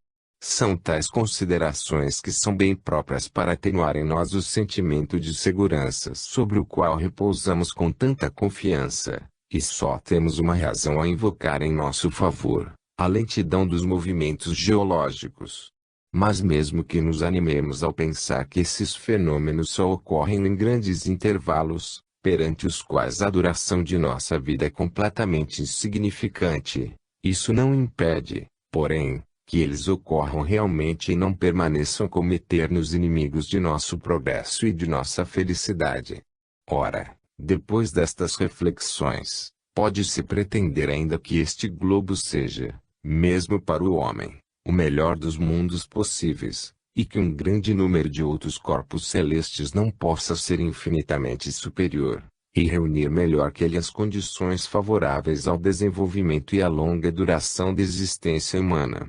A: São tais considerações que são bem próprias para atenuar em nós o sentimento de segurança sobre o qual repousamos com tanta confiança, e só temos uma razão a invocar em nosso favor, a lentidão dos movimentos geológicos. Mas mesmo que nos animemos ao pensar que esses fenômenos só ocorrem em grandes intervalos, perante os quais a duração de nossa vida é completamente insignificante, isso não impede, porém, que eles ocorram realmente e não permaneçam como eternos inimigos de nosso progresso e de nossa felicidade. Ora, depois destas reflexões, pode-se pretender ainda que este globo seja, mesmo para o homem, o melhor dos mundos possíveis, e que um grande número de outros corpos celestes não possa ser infinitamente superior, e reunir melhor que ele as condições favoráveis ao desenvolvimento e à longa duração da existência humana.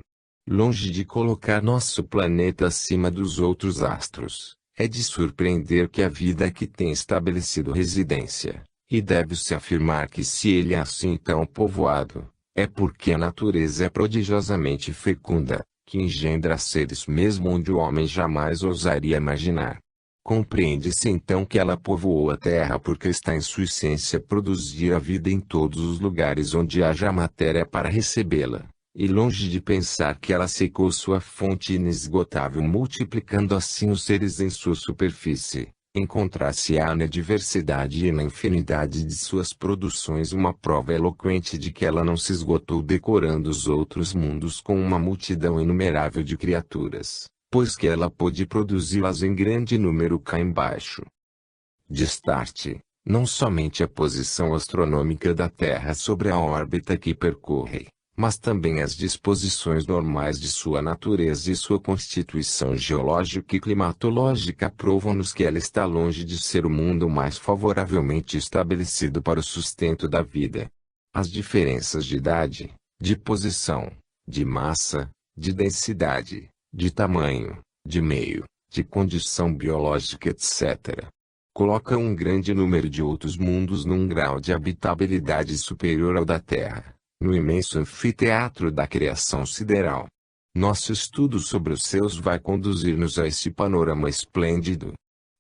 A: Longe de colocar nosso planeta acima dos outros astros, é de surpreender que a vida aqui tem estabelecido residência, e deve-se afirmar que se ele é assim tão povoado, é porque a natureza é prodigiosamente fecunda, que engendra seres mesmo onde o homem jamais ousaria imaginar. Compreende-se então que ela povoou a Terra porque está em sua essência produzir a vida em todos os lugares onde haja matéria para recebê-la. E longe de pensar que ela secou sua fonte inesgotável multiplicando assim os seres em sua superfície, encontrar-se-á na diversidade e na infinidade de suas produções uma prova eloquente de que ela não se esgotou decorando os outros mundos com uma multidão inumerável de criaturas, pois que ela pôde produzi-las em grande número cá embaixo. Destarte, não somente a posição astronômica da Terra sobre a órbita que percorre, mas também as disposições normais de sua natureza e sua constituição geológica e climatológica provam-nos que ela está longe de ser o mundo mais favoravelmente estabelecido para o sustento da vida. As diferenças de idade, de posição, de massa, de densidade, de tamanho, de meio, de condição biológica etc. colocam um grande número de outros mundos num grau de habitabilidade superior ao da Terra, no imenso anfiteatro da criação sideral. Nosso estudo sobre os céus vai conduzir-nos a esse panorama esplêndido.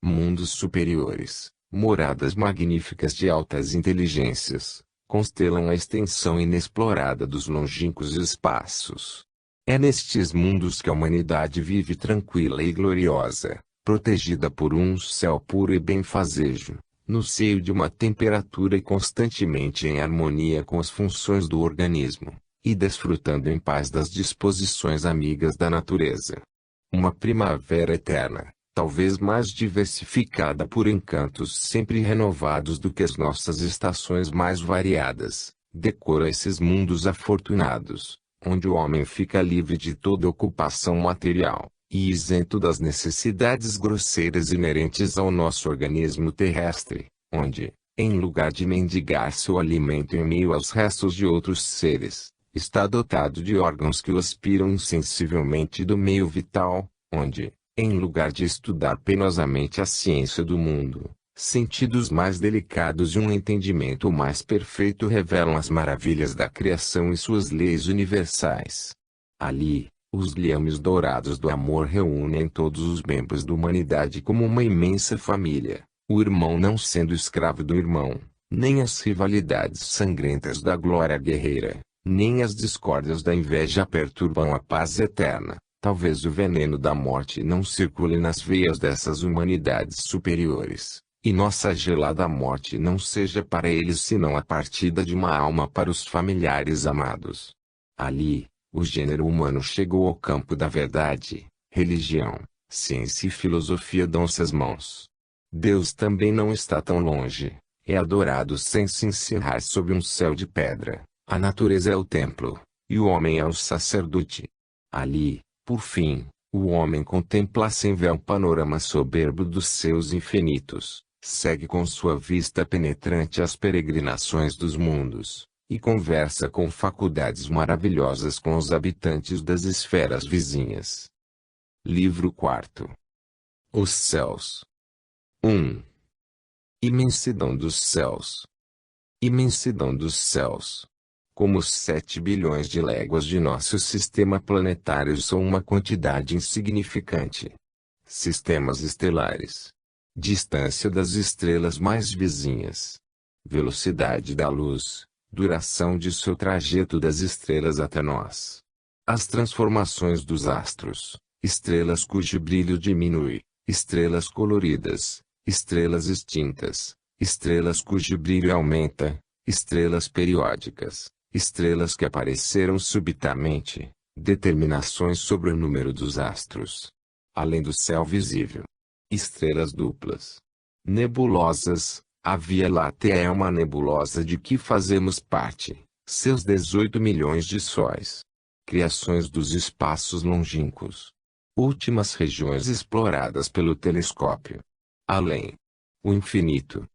A: Mundos superiores, moradas magníficas de altas inteligências, constelam a extensão inexplorada dos longínquos espaços. É nestes mundos que a humanidade vive tranquila e gloriosa, protegida por um céu puro e benfazejo, no seio de uma temperatura e constantemente em harmonia com as funções do organismo, e desfrutando em paz das disposições amigas da natureza. Uma primavera eterna, talvez mais diversificada por encantos sempre renovados do que as nossas estações mais variadas, decora esses mundos afortunados, onde o homem fica livre de toda ocupação material, e isento das necessidades grosseiras inerentes ao nosso organismo terrestre, onde, em lugar de mendigar seu alimento em meio aos restos de outros seres, está dotado de órgãos que o aspiram insensivelmente do meio vital, onde, em lugar de estudar penosamente a ciência do mundo, sentidos mais delicados e um entendimento mais perfeito revelam as maravilhas da criação e suas leis universais. Ali, os liames dourados do amor reúnem todos os membros da humanidade como uma imensa família, o irmão não sendo escravo do irmão, nem as rivalidades sangrentas da glória guerreira, nem as discórdias da inveja perturbam a paz eterna. Talvez o veneno da morte não circule nas veias dessas humanidades superiores, e nossa gelada morte não seja para eles senão a partida de uma alma para os familiares amados. Ali, o gênero humano chegou ao campo da verdade, religião, ciência e filosofia dão-se as mãos. Deus também não está tão longe, é adorado sem se encerrar sob um céu de pedra. A natureza é o templo, e o homem é o sacerdote. Ali, por fim, o homem contempla sem véu o panorama soberbo dos seus infinitos, segue com sua vista penetrante as peregrinações dos mundos, e conversa com faculdades maravilhosas com os habitantes das esferas vizinhas. Livro 4. Os céus. 1. Imensidão dos céus. Imensidão dos céus. Como 7 bilhões de léguas de nosso sistema planetário são uma quantidade insignificante. Sistemas estelares. Distância das estrelas mais vizinhas. Velocidade da luz. Duração de seu trajeto das estrelas até nós. As transformações dos astros. Estrelas cujo brilho diminui. Estrelas coloridas. Estrelas extintas. Estrelas cujo brilho aumenta. Estrelas periódicas. Estrelas que apareceram subitamente. Determinações sobre o número dos astros. Além do céu visível. Estrelas duplas. Nebulosas. A Via Láctea é uma nebulosa de que fazemos parte. Seus 18 milhões de sóis. Criações dos espaços longínquos. Últimas regiões exploradas pelo telescópio. Além. O infinito.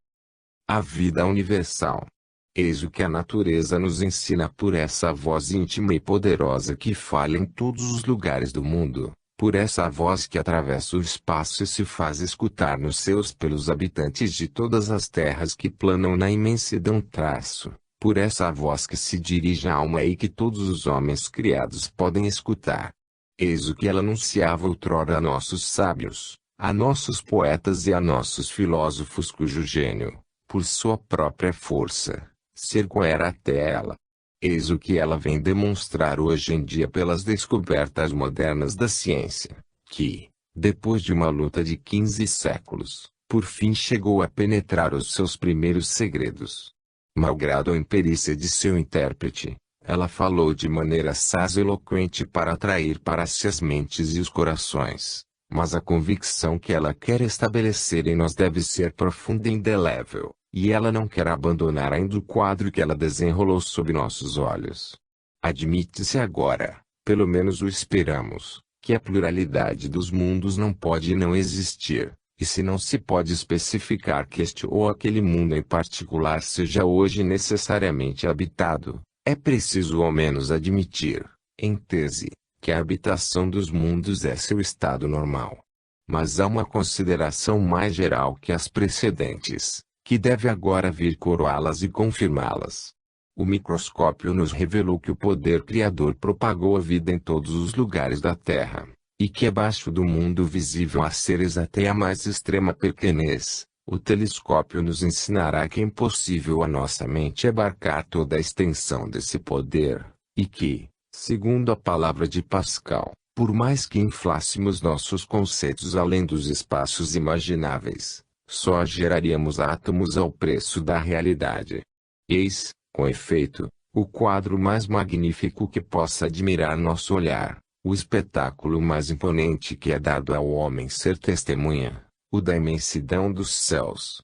A: A vida universal. Eis o que a natureza nos ensina por essa voz íntima e poderosa que fala em todos os lugares do mundo, por essa voz que atravessa o espaço e se faz escutar nos seus pelos habitantes de todas as terras que planam na imensidão traço, por essa voz que se dirige à alma e que todos os homens criados podem escutar. Eis o que ela anunciava outrora a nossos sábios, a nossos poetas e a nossos filósofos cujo gênio, por sua própria força, se erguera até ela. Eis o que ela vem demonstrar hoje em dia pelas descobertas modernas da ciência, que, depois de uma luta de 15 séculos, por fim chegou a penetrar os seus primeiros segredos. Malgrado a imperícia de seu intérprete, ela falou de maneira assaz eloquente para atrair para si as mentes e os corações, mas a convicção que ela quer estabelecer em nós deve ser profunda e indelével. E ela não quer abandonar ainda o quadro que ela desenrolou sob nossos olhos. Admite-se agora, pelo menos o esperamos, que a pluralidade dos mundos não pode não existir, e se não se pode especificar que este ou aquele mundo em particular seja hoje necessariamente habitado, é preciso ao menos admitir, em tese, que a habitação dos mundos é seu estado normal. Mas há uma consideração mais geral que as precedentes, que deve agora vir coroá-las e confirmá-las. O microscópio nos revelou que o poder criador propagou a vida em todos os lugares da Terra, e que abaixo do mundo visível há seres até a mais extrema pequenez. O telescópio nos ensinará que é impossível a nossa mente abarcar toda a extensão desse poder, e que, segundo a palavra de Pascal, por mais que inflássemos nossos conceitos além dos espaços imagináveis, só geraríamos átomos ao preço da realidade. Eis, com efeito, o quadro mais magnífico que possa admirar nosso olhar, o espetáculo mais imponente que é dado ao homem ser testemunha, o da imensidão dos céus.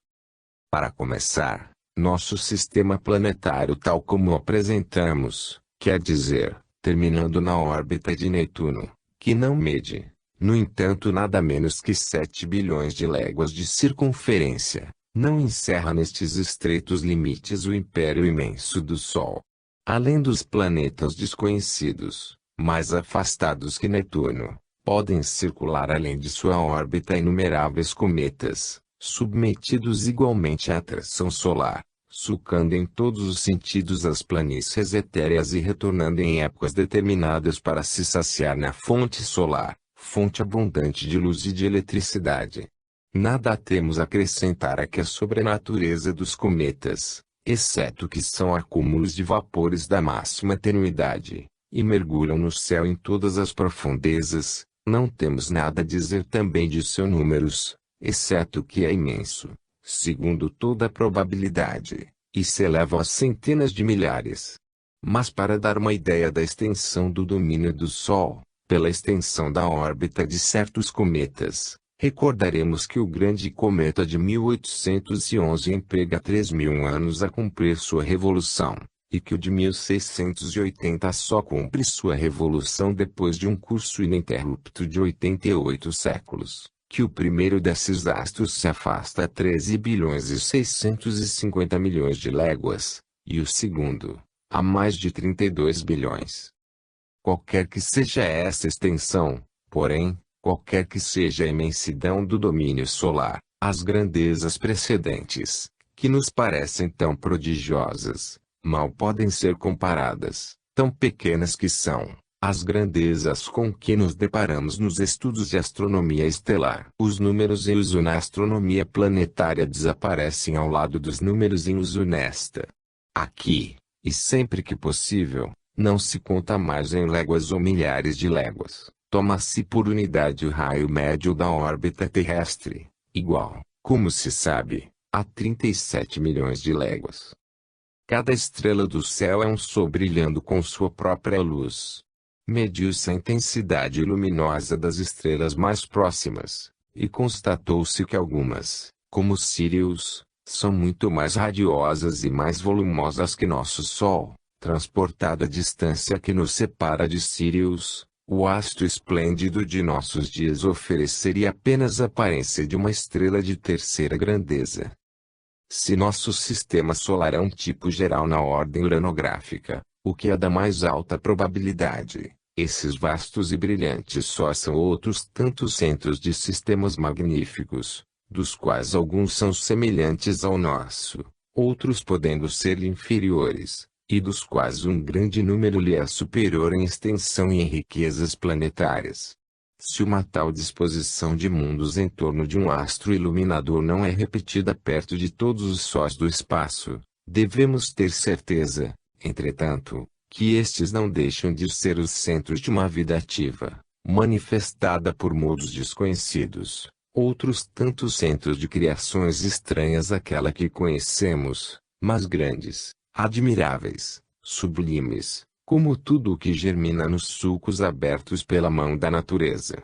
A: Para começar, nosso sistema planetário tal como o apresentamos, quer dizer, terminando na órbita de Netuno, que não mede, no entanto nada menos que 7 bilhões de léguas de circunferência, não encerra nestes estreitos limites o império imenso do Sol. Além dos planetas desconhecidos, mais afastados que Netuno, podem circular além de sua órbita inumeráveis cometas, submetidos igualmente à atração solar, sulcando em todos os sentidos as planícies etéreas e retornando em épocas determinadas para se saciar na fonte solar, fonte abundante de luz e de eletricidade. Nada temos a acrescentar aqui sobre a natureza dos cometas, exceto que são acúmulos de vapores da máxima tenuidade, e mergulham no céu em todas as profundezas. Não temos nada a dizer também de seus números, exceto que é imenso, segundo toda a probabilidade, e se eleva a centenas de milhares. Mas para dar uma ideia da extensão do domínio do Sol, pela extensão da órbita de certos cometas, Recordaremos que o grande cometa de 1811 emprega 3.000 anos a cumprir sua revolução, e que o de 1680 só cumpre sua revolução depois de um curso ininterrupto de 88 séculos, que o primeiro desses astros se afasta a 13 bilhões e 650 milhões de léguas, e o segundo, a mais de 32 bilhões. Qualquer que seja essa extensão, porém, qualquer que seja a imensidão do domínio solar, as grandezas precedentes, que nos parecem tão prodigiosas, mal podem ser comparadas, tão pequenas que são, as grandezas com que nos deparamos nos estudos de astronomia estelar. Os números em uso na astronomia planetária desaparecem ao lado dos números em uso nesta. Aqui, e sempre que possível, não se conta mais em léguas ou milhares de léguas. Toma-se por unidade o raio médio da órbita terrestre, igual, como se sabe, a 37 milhões de léguas. Cada estrela do céu é um sol brilhando com sua própria luz. Mediu-se a intensidade luminosa das estrelas mais próximas, e constatou-se que algumas, como Sirius, são muito mais radiosas e mais volumosas que nosso Sol. Transportado a distância que nos separa de Sirius, o astro esplêndido de nossos dias ofereceria apenas a aparência de uma estrela de terceira grandeza. Se nosso sistema solar é um tipo geral na ordem uranográfica, o que é da mais alta probabilidade, esses vastos e brilhantes sóis são outros tantos centros de sistemas magníficos, dos quais alguns são semelhantes ao nosso, outros podendo ser inferiores, e dos quais um grande número lhe é superior em extensão e em riquezas planetárias. Se uma tal disposição de mundos em torno de um astro iluminador não é repetida perto de todos os sóis do espaço, devemos ter certeza, entretanto, que estes não deixam de ser os centros de uma vida ativa, manifestada por modos desconhecidos, outros tantos centros de criações estranhas àquela que conhecemos, mas grandes, admiráveis, sublimes, como tudo o que germina nos sulcos abertos pela mão da natureza.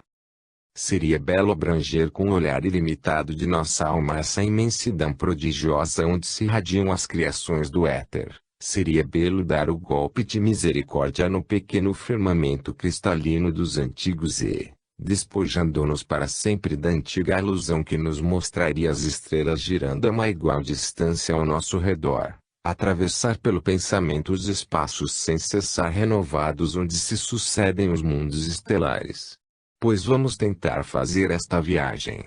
A: Seria belo abranger com o olhar ilimitado de nossa alma essa imensidão prodigiosa onde se irradiam as criações do éter. Seria belo dar o golpe de misericórdia no pequeno firmamento cristalino dos antigos e, despojando-nos para sempre da antiga ilusão que nos mostraria as estrelas girando a uma igual distância ao nosso redor, atravessar pelo pensamento os espaços sem cessar renovados onde se sucedem os mundos estelares. Pois vamos tentar fazer esta viagem.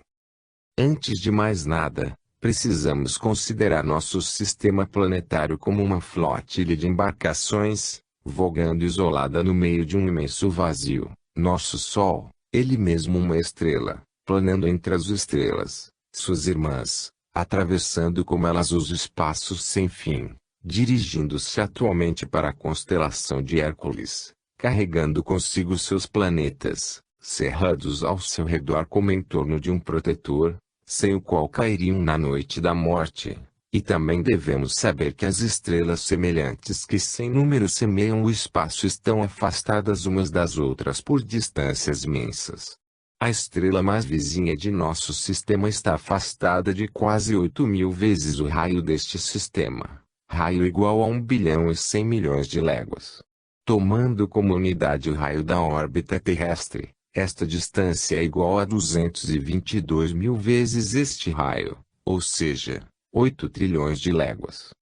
A: Antes de mais nada, precisamos considerar nosso sistema planetário como uma flotilha de embarcações, vogando isolada no meio de um imenso vazio. Nosso Sol, ele mesmo uma estrela, planando entre as estrelas, suas irmãs, atravessando como elas os espaços sem fim, dirigindo-se atualmente para a constelação de Hércules, carregando consigo seus planetas, cerrados ao seu redor como em torno de um protetor, sem o qual cairiam na noite da morte. E também devemos saber que as estrelas semelhantes que sem número semeiam o espaço estão afastadas umas das outras por distâncias imensas. A estrela mais vizinha de nosso sistema está afastada de quase 8.000 vezes o raio deste sistema, raio igual a 1 bilhão e 100 milhões de léguas. Tomando como unidade o raio da órbita terrestre, esta distância é igual a 222.000 vezes este raio, ou seja, 8 trilhões de léguas.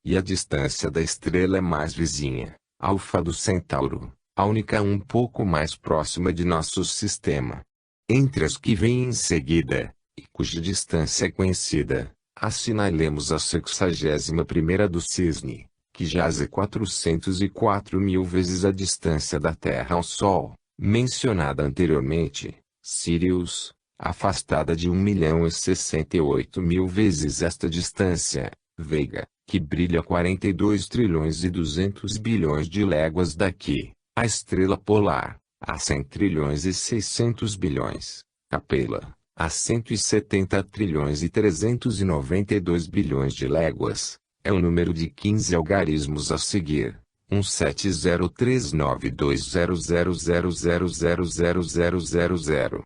A: E a distância da estrela mais vizinha, Alfa do Centauro, a única um pouco mais próxima de nosso sistema. Entre as que vêm em seguida, e cuja distância é conhecida, assinalemos a 61ª do Cisne, que jaz a 404.000 vezes a distância da Terra ao Sol, mencionada anteriormente, Sirius, afastada de 1.068.000 vezes esta distância, Vega, que brilha 42 trilhões e 200 bilhões de léguas daqui, a estrela polar, a 100 trilhões e 600 bilhões, Capella, a 170 trilhões e 392 bilhões de léguas, é o número de 15 algarismos a seguir, 1703920000000000.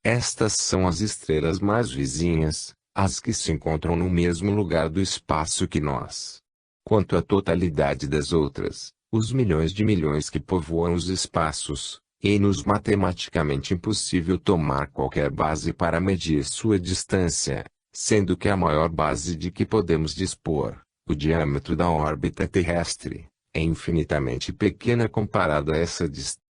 A: Estas são as estrelas mais vizinhas, as que se encontram no mesmo lugar do espaço que nós. Quanto à totalidade das outras, os milhões de milhões que povoam os espaços, é-nos matematicamente impossível tomar qualquer base para medir sua distância, sendo que a maior base de que podemos dispor, o diâmetro da órbita terrestre, é infinitamente pequena comparado a essa distância.